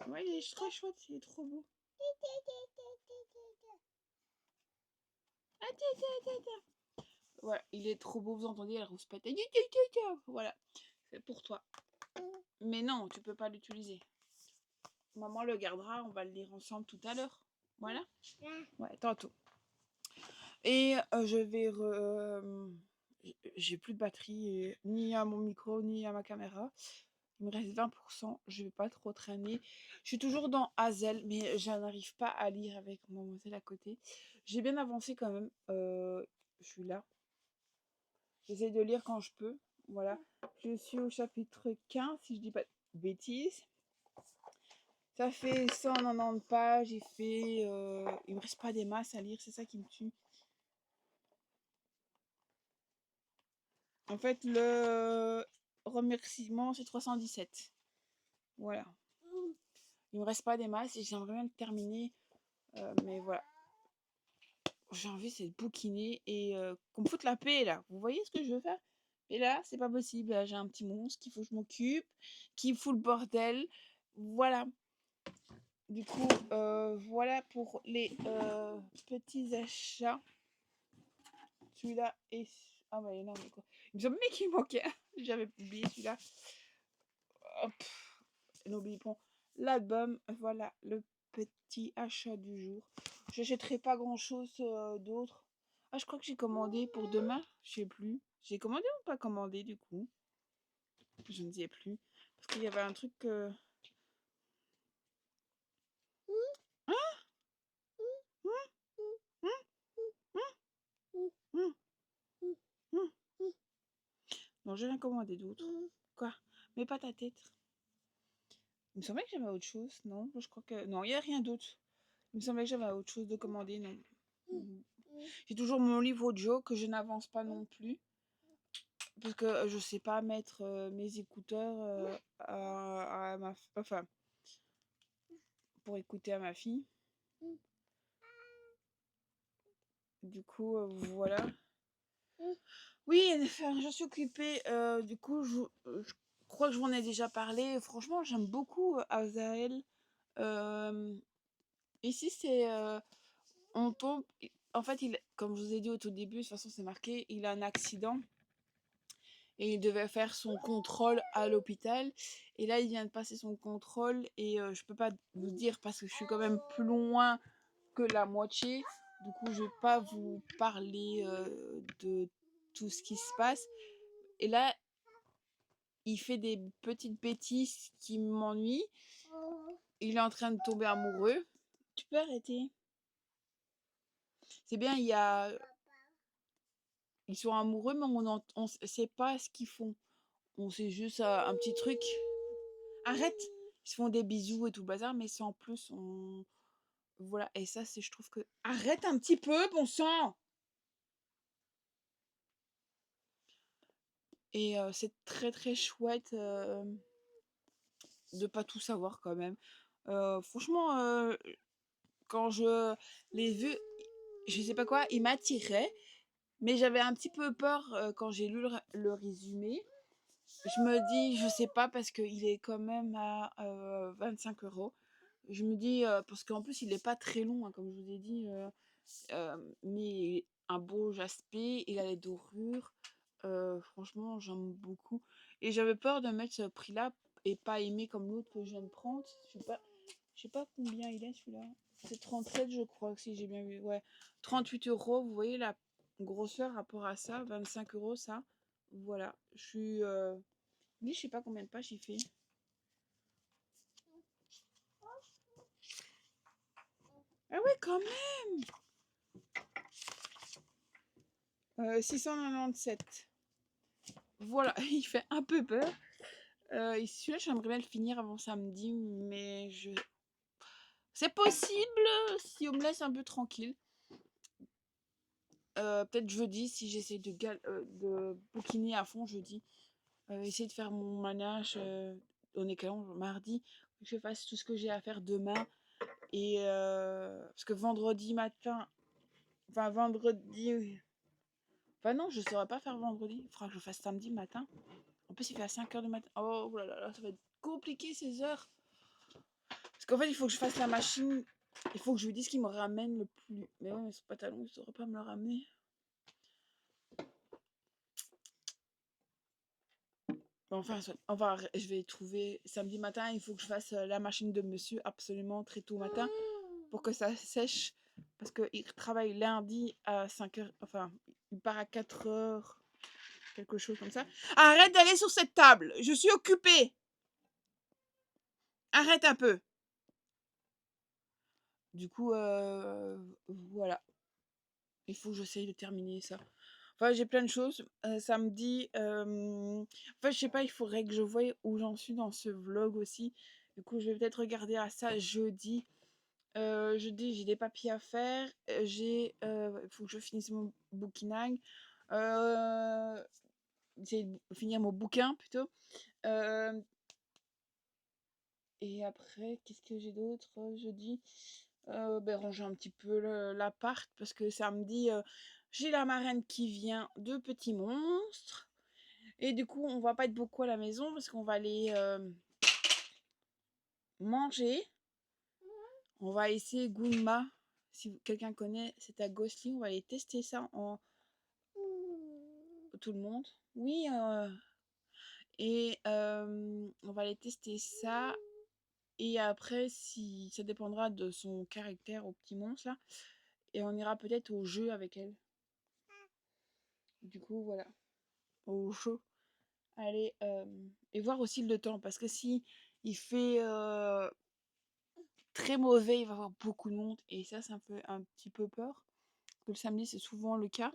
Ouais, il est très chouette, il est trop beau. Ouais, il est trop beau, vous entendez, elle rouspète. Voilà, c'est pour toi. Mais non, tu peux pas l'utiliser. Maman le gardera, on va le lire ensemble tout à l'heure. Voilà. Ouais, tantôt. Et je vais... j'ai plus de batterie, ni à mon micro, ni à ma caméra. Il me reste 20%, je vais pas trop traîner. Je suis toujours dans Hazel, mais je n'arrive pas à lire avec mademoiselle à côté. J'ai bien avancé quand même. Je suis là. J'essaie de lire quand je peux. Voilà. Je suis au chapitre 15, si je dis pas de bêtises. Ça fait 190 pages. Il me reste pas des masses à lire, c'est ça qui me tue. En fait, le remerciement, c'est 317. Voilà. Il me reste pas des masses et j'aimerais bien le terminer. Mais voilà. J'ai envie, c'est de bouquiner et qu'on me foute la paix, là. Vous voyez ce que je veux faire? Et là, c'est pas possible. Là, j'ai un petit monstre qu'il faut que je m'occupe, qui fout le bordel. Voilà. Du coup, voilà pour les petits achats. Celui-là est... Ah bah non, mais quoi. Il me semblait qu'il manquait. J'avais oublié celui-là. Hop. N'oublie pas l'album. Voilà le petit achat du jour. J'achèterai pas grand-chose d'autre. Ah, je crois que j'ai commandé pour demain. Je sais plus. J'ai commandé ou pas commandé du coup? Je ne sais plus. Parce qu'il y avait un truc... Non, j'ai rien commandé d'autre. Quoi? Mais pas ta tête. Il me semblait que j'avais autre chose, non? Je crois que... Non, il n'y a rien d'autre. Il me semblait que j'avais autre chose de commander, non. J'ai toujours mon livre audio que je n'avance pas non plus. Parce que je sais pas mettre mes écouteurs à ma... Enfin, pour écouter à ma fille. Du coup, voilà. Oui, enfin, je suis occupée. Du coup, je crois que je vous en ai déjà parlé. Franchement, j'aime beaucoup Azael. Ici, c'est... on tombe... En fait, comme je vous ai dit au tout début, de toute façon, c'est marqué, il a un accident. Et il devait faire son contrôle à l'hôpital. Et là, il vient de passer son contrôle. Et je peux pas vous dire parce que je suis quand même plus loin que la moitié. Du coup, je vais pas vous parler de tout ce qui se passe. Et là, il fait des petites bêtises qui m'ennuient. Il est en train de tomber amoureux. Tu peux arrêter? C'est bien, ils sont amoureux, mais on sait pas ce qu'ils font. On sait juste un petit truc. Arrête! Ils se font des bisous et tout le bazar, mais sans plus, voilà. Et ça, je trouve que... Arrête un petit peu, bon sang! Et c'est très très chouette de pas tout savoir quand même. Franchement, quand je l'ai vu, je sais pas quoi, il m'attirait, mais j'avais un petit peu peur quand j'ai lu le résumé. Je me dis, je sais pas, parce qu'il est quand même à 25 €. Je me dis, parce qu'en plus, il est pas très long, hein, comme je vous ai dit, mais un beau jaspé, il a les dorures. Franchement, j'aime beaucoup. Et j'avais peur de mettre ce prix-là et pas aimer comme l'autre que je viens de prendre. Je sais pas combien il est celui-là. C'est 37, je crois, si j'ai bien vu. Ouais, 38 €. Vous voyez la grosseur rapport à ça, 25 € ça. Voilà, je suis. Lui, je sais pas combien de pages il fait. Ah ouais, quand même. 697. Voilà, il fait un peu peur. Et celui-là, j'aimerais bien le finir avant samedi, mais c'est possible si on me laisse un peu tranquille. Peut-être jeudi, si j'essaie de bouquiner à fond jeudi. Essayer de faire mon manage. On est quand même mardi. Que je fasse tout ce que j'ai à faire demain. Et parce que vendredi matin, enfin vendredi. Enfin non, je ne saurais pas faire vendredi. Il faudra que je fasse samedi matin. En plus, il fait à 5 h du matin. Oh là là, ça va être compliqué ces heures. Parce qu'en fait, il faut que je fasse la machine. Il faut que je lui dise qu'il me ramène le plus. Mais ouais, mais ce pantalon, il ne saurait pas me le ramener. Enfin, je vais trouver samedi matin. Il faut que je fasse la machine de monsieur absolument très tôt matin pour que ça sèche. Parce qu'il travaille lundi à 5 h. Enfin, il part à 4 h. Quelque chose comme ça. Arrête d'aller sur cette table. Je suis occupée. Arrête un peu. Du coup, voilà. Il faut que j'essaye de terminer ça. Enfin, j'ai plein de choses. Samedi, enfin, je sais pas, il faudrait que je voie où j'en suis dans ce vlog aussi. Du coup, je vais peut-être regarder à ça jeudi. Jeudi, j'ai des papiers à faire. Il faut que je finisse mon bouquinage. J'ai finir mon bouquin plutôt. Et après, qu'est-ce que j'ai d'autre jeudi? Ranger un petit peu l'appart parce que samedi, j'ai la marraine qui vient de Petits Monstres. Et du coup, on va pas être beaucoup à la maison parce qu'on va aller manger. On va essayer Goomba. Si quelqu'un connaît, c'est à Gosling. On va aller tester ça en tout le monde. Oui. Et on va aller tester ça. Et après, si ça dépendra de son caractère au petit monstre là. Et on ira peut-être au jeu avec elle. Du coup, voilà. Au jeu. Allez, et voir aussi le temps. Parce que si il fait très mauvais, il va y avoir beaucoup de monde. Et ça me fait un petit peu peur. Parce que le samedi, c'est souvent le cas.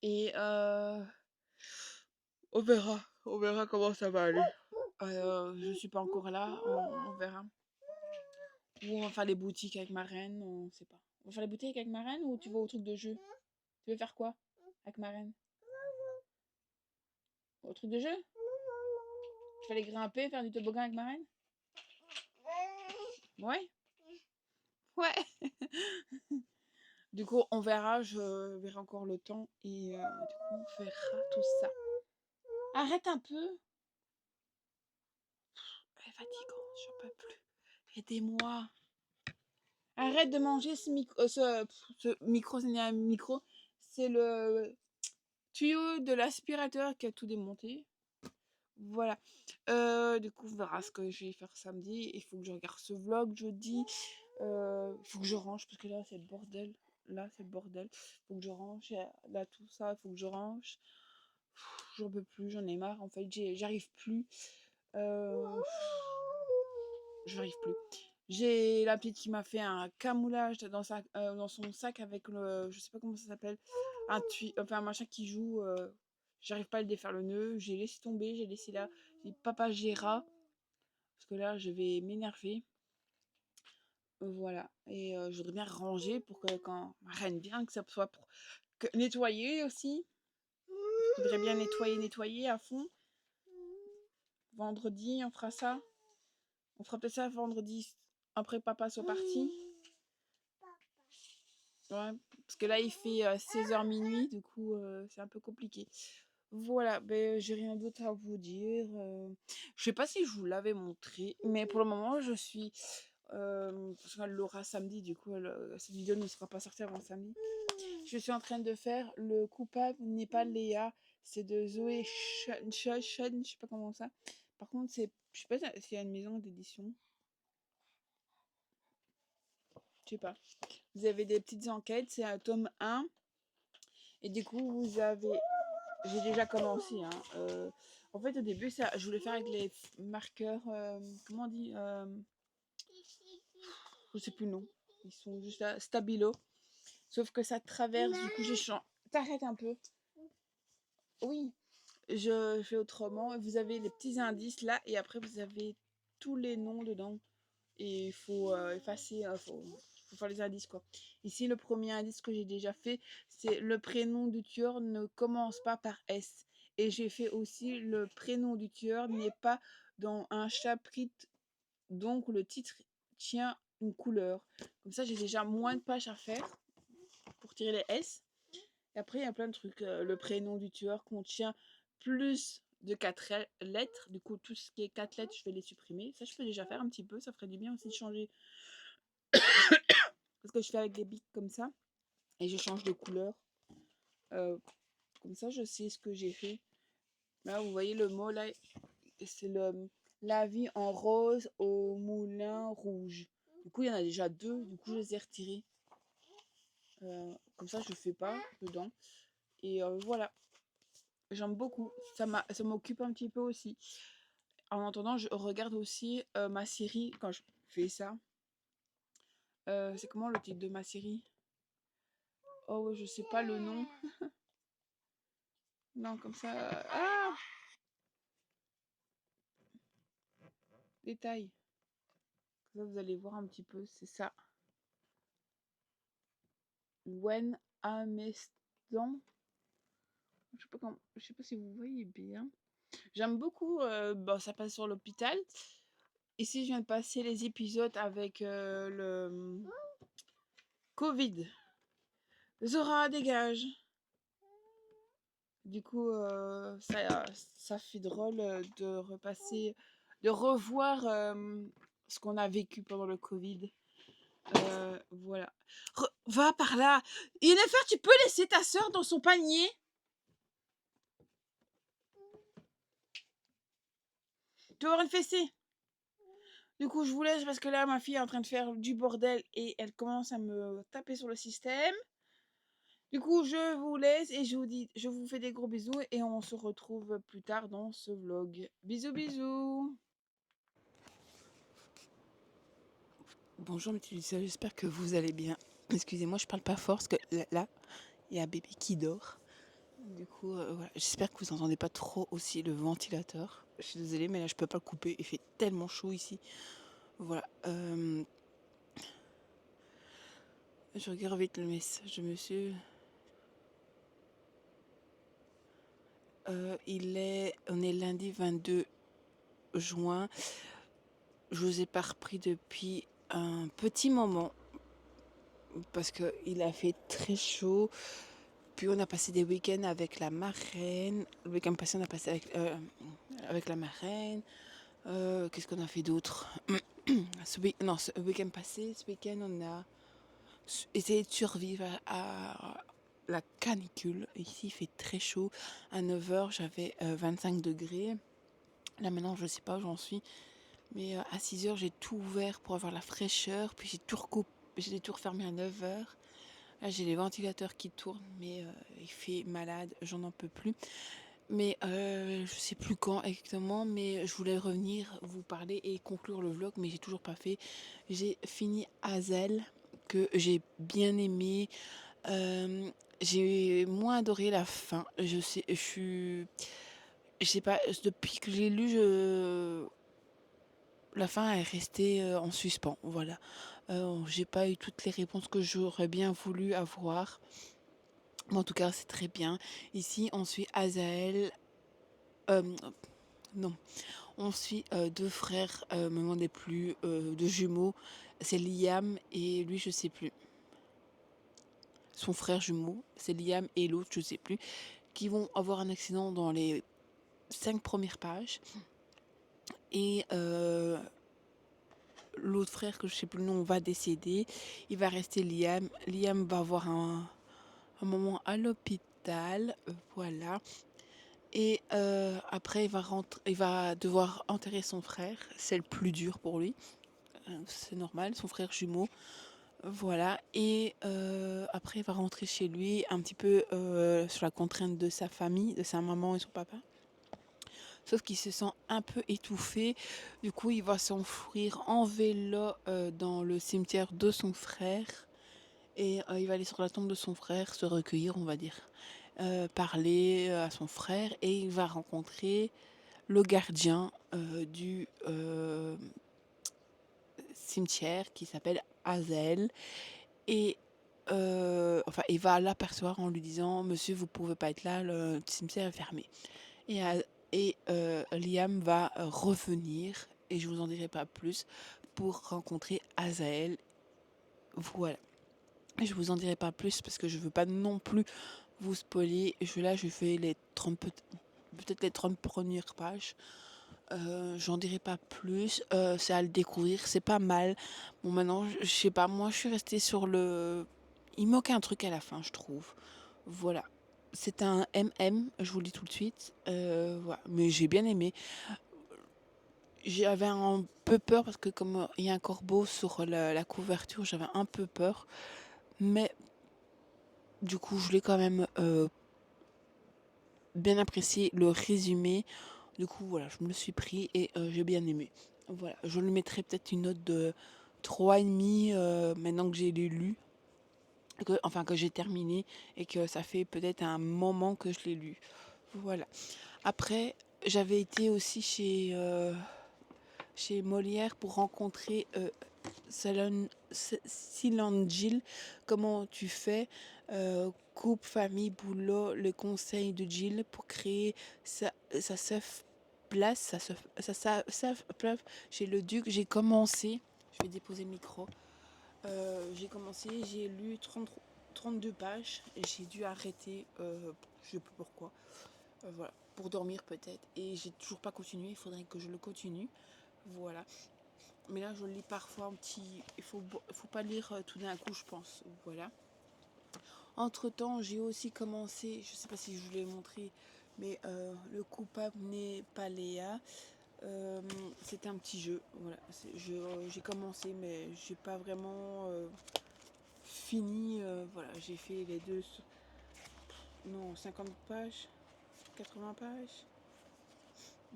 Et on verra. On verra comment ça va aller. Je suis pas encore là. On verra. Ou on va faire les boutiques avec ma reine. On sait pas. On va faire les boutiques avec ma reine ou tu vas au truc de jeu? Tu veux faire quoi avec ma reine? Au truc de jeu? Tu vas aller grimper, faire du toboggan avec ma reine? Ouais? Ouais. Du coup, on verra, je verrai encore le temps et du coup, on verra tout ça. Arrête un peu. Elle est fatigante, j'en peux plus. Aidez-moi. Arrête de manger ce micro. Ce micro, ce n'est un micro. C'est le tuyau de l'aspirateur qui a tout démonté. Voilà. Du coup, on verra ce que je vais faire samedi. Il faut que je regarde ce vlog jeudi. Il faut que je range parce que là, c'est le bordel. Là, c'est le bordel. Il faut que je range. Là, tout ça, il faut que je range. J'en peux plus, j'en ai marre. En fait, j'arrive plus. J'arrive plus. J'ai la petite qui m'a fait un camoulage dans son sac avec le. Je sais pas comment ça s'appelle. Enfin, un machin qui joue. J'arrive pas à le défaire le nœud. J'ai laissé tomber, j'ai laissé là. J'ai dit, papa, j'irai. Parce que là, je vais m'énerver. Voilà. Et je voudrais bien ranger pour que quand ma reine vient, que ça soit nettoyer aussi. Je voudrais bien nettoyer à fond. Vendredi, on fera ça. On fera peut-être ça vendredi après papa soit parti. Ouais, parce que là il fait 16 h minuit, du coup c'est un peu compliqué. Voilà, j'ai rien d'autre à vous dire. Je sais pas si je vous l'avais montré, mais pour le moment, je suis. Parce qu'elle l'aura samedi, du coup, cette vidéo ne sera pas sortie avant samedi. Je suis en train de faire Le coupable n'est pas Léa. C'est de Zoé Shen, je sais pas comment ça. Par contre, je sais pas s'il y a une maison d'édition. Je sais pas. Vous avez des petites enquêtes, c'est un tome 1. Et du coup, j'ai déjà commencé. Hein. En fait, au début, je voulais faire avec les marqueurs. Comment on dit je sais plus le nom. Ils sont juste là, stabilo. Sauf que ça traverse. Du coup, j'ai changé. T'arrêtes un peu. Oui, je fais autrement. Vous avez les petits indices là. Et après, vous avez tous les noms dedans. Et il faut effacer. Faut faire les indices quoi. Ici, le premier indice que j'ai déjà fait, c'est le prénom du tueur ne commence pas par S. Et j'ai fait aussi le prénom du tueur n'est pas dans un chapitre, donc le titre tient une couleur. Comme ça, j'ai déjà moins de pages à faire pour tirer les S. Et après, il y a plein de trucs. Le prénom du tueur contient plus de 4 lettres. Du coup, tout ce qui est 4 lettres, je vais les supprimer. Ça, je peux déjà faire un petit peu. Ça ferait du bien aussi de changer. Parce que je fais avec des bics comme ça. Et je change de couleur. Comme ça, je sais ce que j'ai fait. Là, vous voyez le mot, là, c'est la vie en rose au moulin rouge. Du coup, il y en a déjà 2. Du coup, je les ai retirés. Comme ça, je ne fais pas dedans. Et voilà. J'aime beaucoup. Ça m'occupe un petit peu aussi. En attendant, je regarde aussi ma série quand je fais ça. C'est comment le titre de ma série? Oh, ouais, je sais pas le nom. Non, comme ça. Ah! Détail. Comme ça, vous allez voir un petit peu. C'est ça. When Amestan. Je sais pas si vous voyez bien. J'aime beaucoup. Ça passe sur l'hôpital. Ici, je viens de passer les épisodes avec le Covid. Zora, dégage. Du coup, ça fait drôle de repasser, de revoir ce qu'on a vécu pendant le Covid. Voilà. Va par là. Yennefer, tu peux laisser ta soeur dans son panier? Tu vas avoir une fessée. Du coup, je vous laisse parce que là, ma fille est en train de faire du bordel et elle commence à me taper sur le système. Du coup, je vous laisse et je vous fais des gros bisous et on se retrouve plus tard dans ce vlog. Bisous, bisous. Bonjour mes petits Lucioles, j'espère que vous allez bien. Excusez-moi, je parle pas fort parce que là, il y a un bébé qui dort. Du coup, voilà. J'espère que vous n'entendez pas trop aussi le ventilateur. Je suis désolée, mais là, je peux pas le couper. Il fait tellement chaud ici. Voilà. Je regarde vite le message de monsieur. On est lundi 22 juin. Je vous ai pas repris depuis un petit moment parce qu'il a fait très chaud. Puis on a passé des week-ends avec la marraine. Le week-end passé, on a passé avec la marraine. Qu'est-ce qu'on a fait d'autre? Ce week-end passé, ce week-end, on a essayé de survivre à la canicule. Ici, il fait très chaud. À 9h, j'avais 25 degrés. Là, maintenant, je ne sais pas où j'en suis. Mais à 6h, j'ai tout ouvert pour avoir la fraîcheur. Puis j'ai tout refermé à 9h. Là, j'ai les ventilateurs qui tournent, mais il fait malade, j'en en peux plus. Mais je sais plus quand exactement, mais je voulais revenir vous parler et conclure le vlog, mais j'ai toujours pas fait. J'ai fini Hazel, que j'ai bien aimé. J'ai moins adoré la fin. Je sais pas, depuis que j'ai lu, la fin est restée en suspens, voilà. J'ai pas eu toutes les réponses que j'aurais bien voulu avoir. Mais en tout cas, c'est très bien. Ici, on suit Azael. Non. On suit 2 frères, me demandez plus, 2 jumeaux. C'est Liam et lui, je sais plus. Son frère jumeau, c'est Liam et l'autre, je sais plus. qui vont avoir un accident dans les 5 premières pages. Et l'autre frère, que je sais plus le nom, va décéder. Il va rester Liam. Liam va avoir un moment à l'hôpital. Voilà. Et après, il va devoir enterrer son frère. C'est le plus dur pour lui. C'est normal, son frère jumeau. Voilà. Et après, il va rentrer chez lui un petit peu sur la contrainte de sa famille, de sa maman et son papa. Sauf qu'il se sent un peu étouffé. Du coup, il va s'enfuir en vélo dans le cimetière de son frère. Et il va aller sur la tombe de son frère, se recueillir, on va dire. Parler à son frère. Et il va rencontrer le gardien du cimetière qui s'appelle Azael. Et enfin, il va l'apercevoir en lui disant: Monsieur, vous pouvez pas être là, le cimetière est fermé. Et, Liam va revenir, et je vous en dirai pas plus, pour rencontrer Azael. Voilà. Et je vous en dirai pas plus parce que je veux pas non plus vous spoiler. Je fais les 30, peut-être les 30 premières pages. J'en dirai pas plus. C'est à le découvrir, c'est pas mal. Bon, maintenant, je sais pas, moi je suis restée sur le. Il manque un truc à la fin, je trouve. Voilà. C'est un MM, je vous le dis tout de suite. Voilà. Mais j'ai bien aimé. J'avais un peu peur parce que comme il y a un corbeau sur la couverture, j'avais un peu peur. Mais du coup, je l'ai quand même bien apprécié, le résumé. Du coup, voilà, je me le suis pris et j'ai bien aimé. Voilà, je lui mettrai peut-être une note de 3,5 maintenant que j'ai lu. Que j'ai terminé et que ça fait peut-être un moment que je l'ai lu. Voilà. Après, j'avais été aussi chez Molière pour rencontrer Silan Gilles. Comment tu fais couple, famille, boulot, le conseil de Gilles pour créer sa safe place, safe place chez le duc. J'ai commencé, je vais déposer le micro. J'ai commencé, j'ai lu 32 pages et j'ai dû arrêter, je sais plus pourquoi. Voilà, pour dormir peut-être. Et j'ai toujours pas continué, il faudrait que je le continue. Voilà. Mais là, je lis parfois un petit. Il faut pas lire tout d'un coup, je pense. Voilà. Entre-temps, j'ai aussi commencé, je sais pas si je vous l'ai montré, mais le coupable n'est pas Léa. C'est un petit jeu. Voilà. J'ai commencé, mais j'ai pas vraiment fini. Voilà, j'ai fait les deux. Non, 50 pages, 80 pages.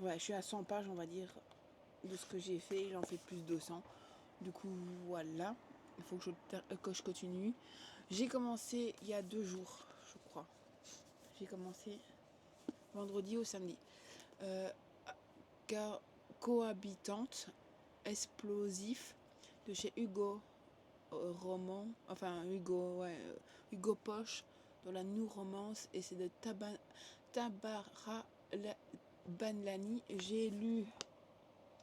Ouais, je suis à 100 pages, on va dire, de ce que j'ai fait. J'en fais plus de 200. Du coup, voilà. Il faut que je continue. J'ai commencé il y a 2 jours, je crois. J'ai commencé vendredi ou samedi. Euh, Cohabitante, explosif, de chez Hugo Roman. Enfin, Hugo Poche, dans la New Romance. Et c'est de Tabara Banlani. J'ai lu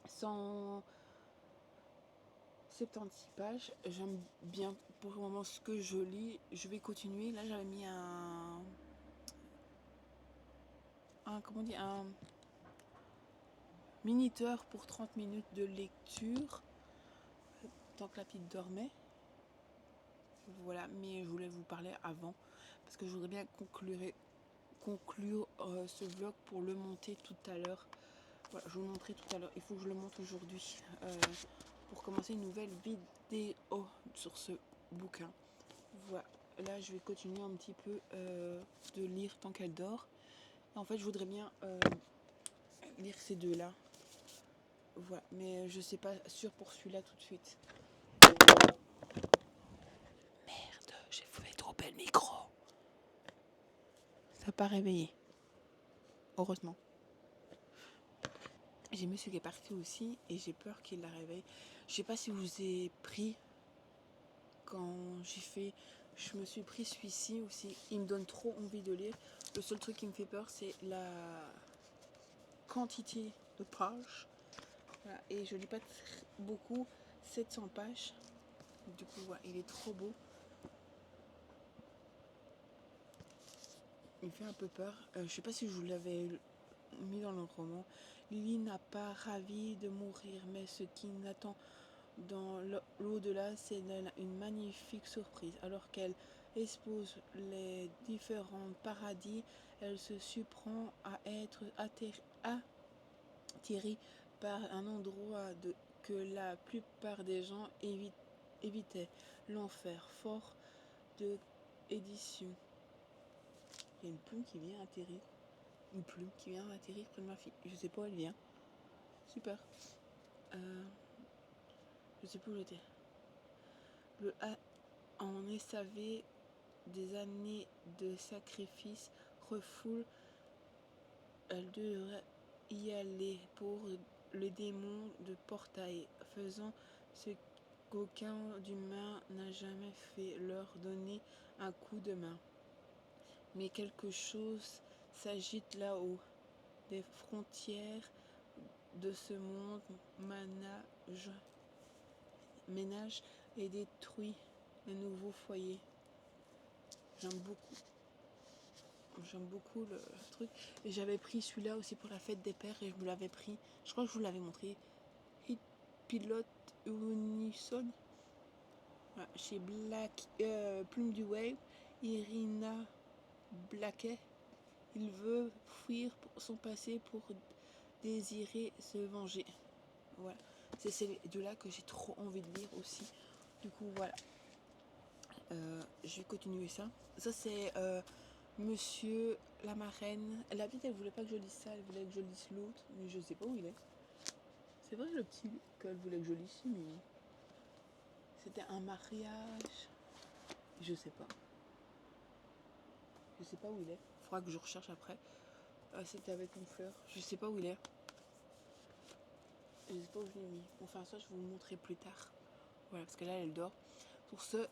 176 pages. J'aime bien pour le moment ce que je lis. Je vais continuer. Là, j'avais mis un minuteur pour 30 minutes de lecture tant que la petite dormait. Voilà, mais je voulais vous parler avant parce que je voudrais bien conclure ce vlog pour le monter tout à l'heure. Voilà, je vous le montrerai tout à l'heure. Il faut que je le monte aujourd'hui pour commencer une nouvelle vidéo sur ce bouquin. Voilà, là je vais continuer un petit peu de lire tant qu'elle dort. En fait, je voudrais bien lire ces deux-là. Voilà, mais je sais pas sûr pour celui-là tout de suite. Merde, j'ai fait dropper le micro. Ça n'a pas réveillé. Heureusement. J'ai monsieur qui est parti aussi et j'ai peur qu'il la réveille. Je sais pas si vous ai pris quand je me suis pris celui-ci aussi. Il me donne trop envie de lire. Le seul truc qui me fait peur, c'est la quantité de pages. Voilà. Et je lis pas beaucoup, 700 pages. Du coup, voilà, il est trop beau. il fait un peu peur. Je sais pas si je vous l'avais mis dans le roman. Lily n'a pas ravi de mourir, mais ce qui n'attend dans l'au-delà, c'est une magnifique surprise. Alors qu'elle expose les différents paradis, elle se surprend à être atterrie par un endroit que la plupart des gens évitaient, l'enfer. Fort de édition. Il y a une plume qui vient atterrir. Une plume qui vient atterrir près de ma fille. Je sais pas où elle vient. Super. Je sais plus où j'étais. Le en SAV, des années de sacrifice refoule. Elle devrait y aller pour le démon de portail, faisant ce qu'aucun d'humain n'a jamais fait, leur donner un coup de main. Mais quelque chose s'agite là-haut. Des frontières de ce monde ménage et détruit un nouveau foyer. J'aime beaucoup le truc. Et j'avais pris celui-là aussi pour la fête des pères et je me l'avais pris. Je crois que je vous l'avais montré. Hit Pilote Unison. Voilà, chez Plume du Wave. Irina Blaquet. Il veut fuir son passé pour désirer se venger. Voilà. C'est ces deux-là que j'ai trop envie de lire aussi. Du coup, voilà. Je vais continuer ça. Ça, c'est Monsieur la marraine. La petite, elle voulait pas que je lise ça, elle voulait que je lise l'autre, mais je sais pas où il est. C'est vrai le petit qu'elle voulait que je lise, mais c'était un mariage. Je sais pas. Je sais pas où il est. Faudra que je recherche après. C'était avec une fleur. Je sais pas où il est. Je sais pas où je l'ai mis. Enfin, ça, je vais vous le montrer plus tard. Voilà, parce que là, elle dort. Pour ce,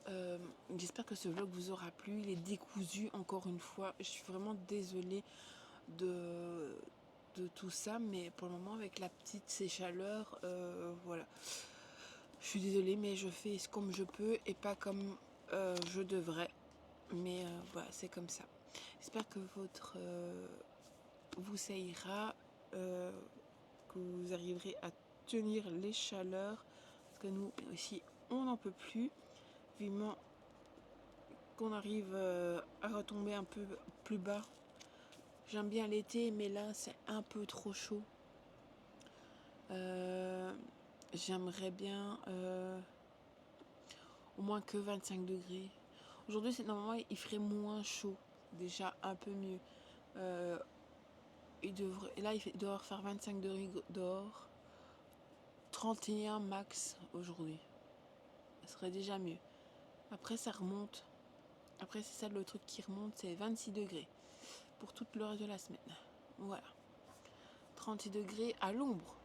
j'espère que ce vlog vous aura plu. Il est décousu encore une fois. Je suis vraiment désolée de tout ça, mais pour le moment, avec la petite, ces chaleurs, voilà. Je suis désolée, mais je fais comme je peux et pas comme je devrais. Mais voilà, c'est comme ça. J'espère que vous ça ira, que vous arriverez à tenir les chaleurs, parce que nous aussi, on n'en peut plus. Vivement qu'on arrive à retomber un peu plus bas. J'aime bien l'été, mais là, c'est un peu trop chaud. J'aimerais bien au moins que 25 degrés. Aujourd'hui, normalement, il ferait moins chaud. Déjà un peu mieux. Là, il doit faire 25 degrés dehors. 31 max aujourd'hui. Ça serait déjà mieux. Après, ça remonte. Après, c'est ça le truc qui remonte, c'est 26 degrés pour toute le reste de la semaine. Voilà. 36 degrés à l'ombre.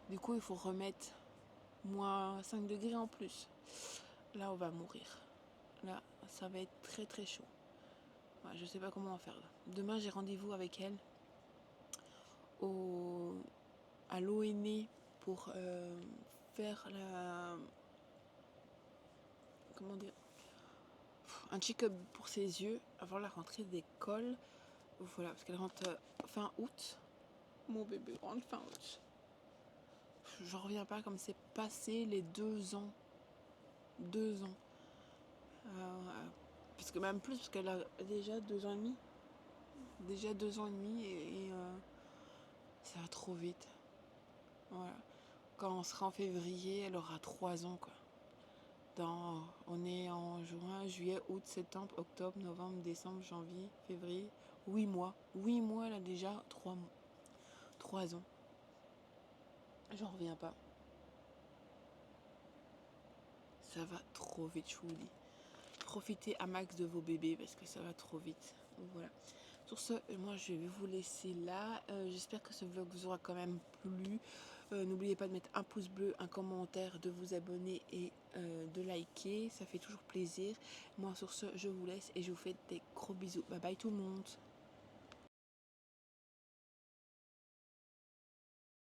Du coup, il faut remettre moins 5 degrés en plus. Là, on va mourir. Là, ça va être très très chaud. Ouais, je sais pas comment on va faire. Demain, j'ai rendez-vous avec elle à l'ONE pour faire comment dire, un check-up pour ses yeux avant la rentrée d'école. Voilà, parce qu'elle rentre fin août. Mon bébé rentre fin août. J'en reviens pas comme c'est passé les 2 ans. 2 ans. Parce que même plus, parce qu'elle a déjà 2 ans et demi. Déjà 2 ans et demi et ça va trop vite. Voilà. Quand on sera en février, elle aura 3 ans, quoi. On est en juin, juillet, août, septembre, octobre, novembre, décembre, janvier, février. 8 mois. 8 mois, elle a déjà 3 ans. J'en reviens pas. Ça va trop vite, je vous le dis. Profitez à max de vos bébés parce que ça va trop vite. Voilà. Sur ce, moi je vais vous laisser là. J'espère que ce vlog vous aura quand même plu. N'oubliez pas de mettre un pouce bleu, un commentaire, de vous abonner et de liker. Ça fait toujours plaisir. Moi sur ce, je vous laisse et je vous fais des gros bisous. Bye bye tout le monde.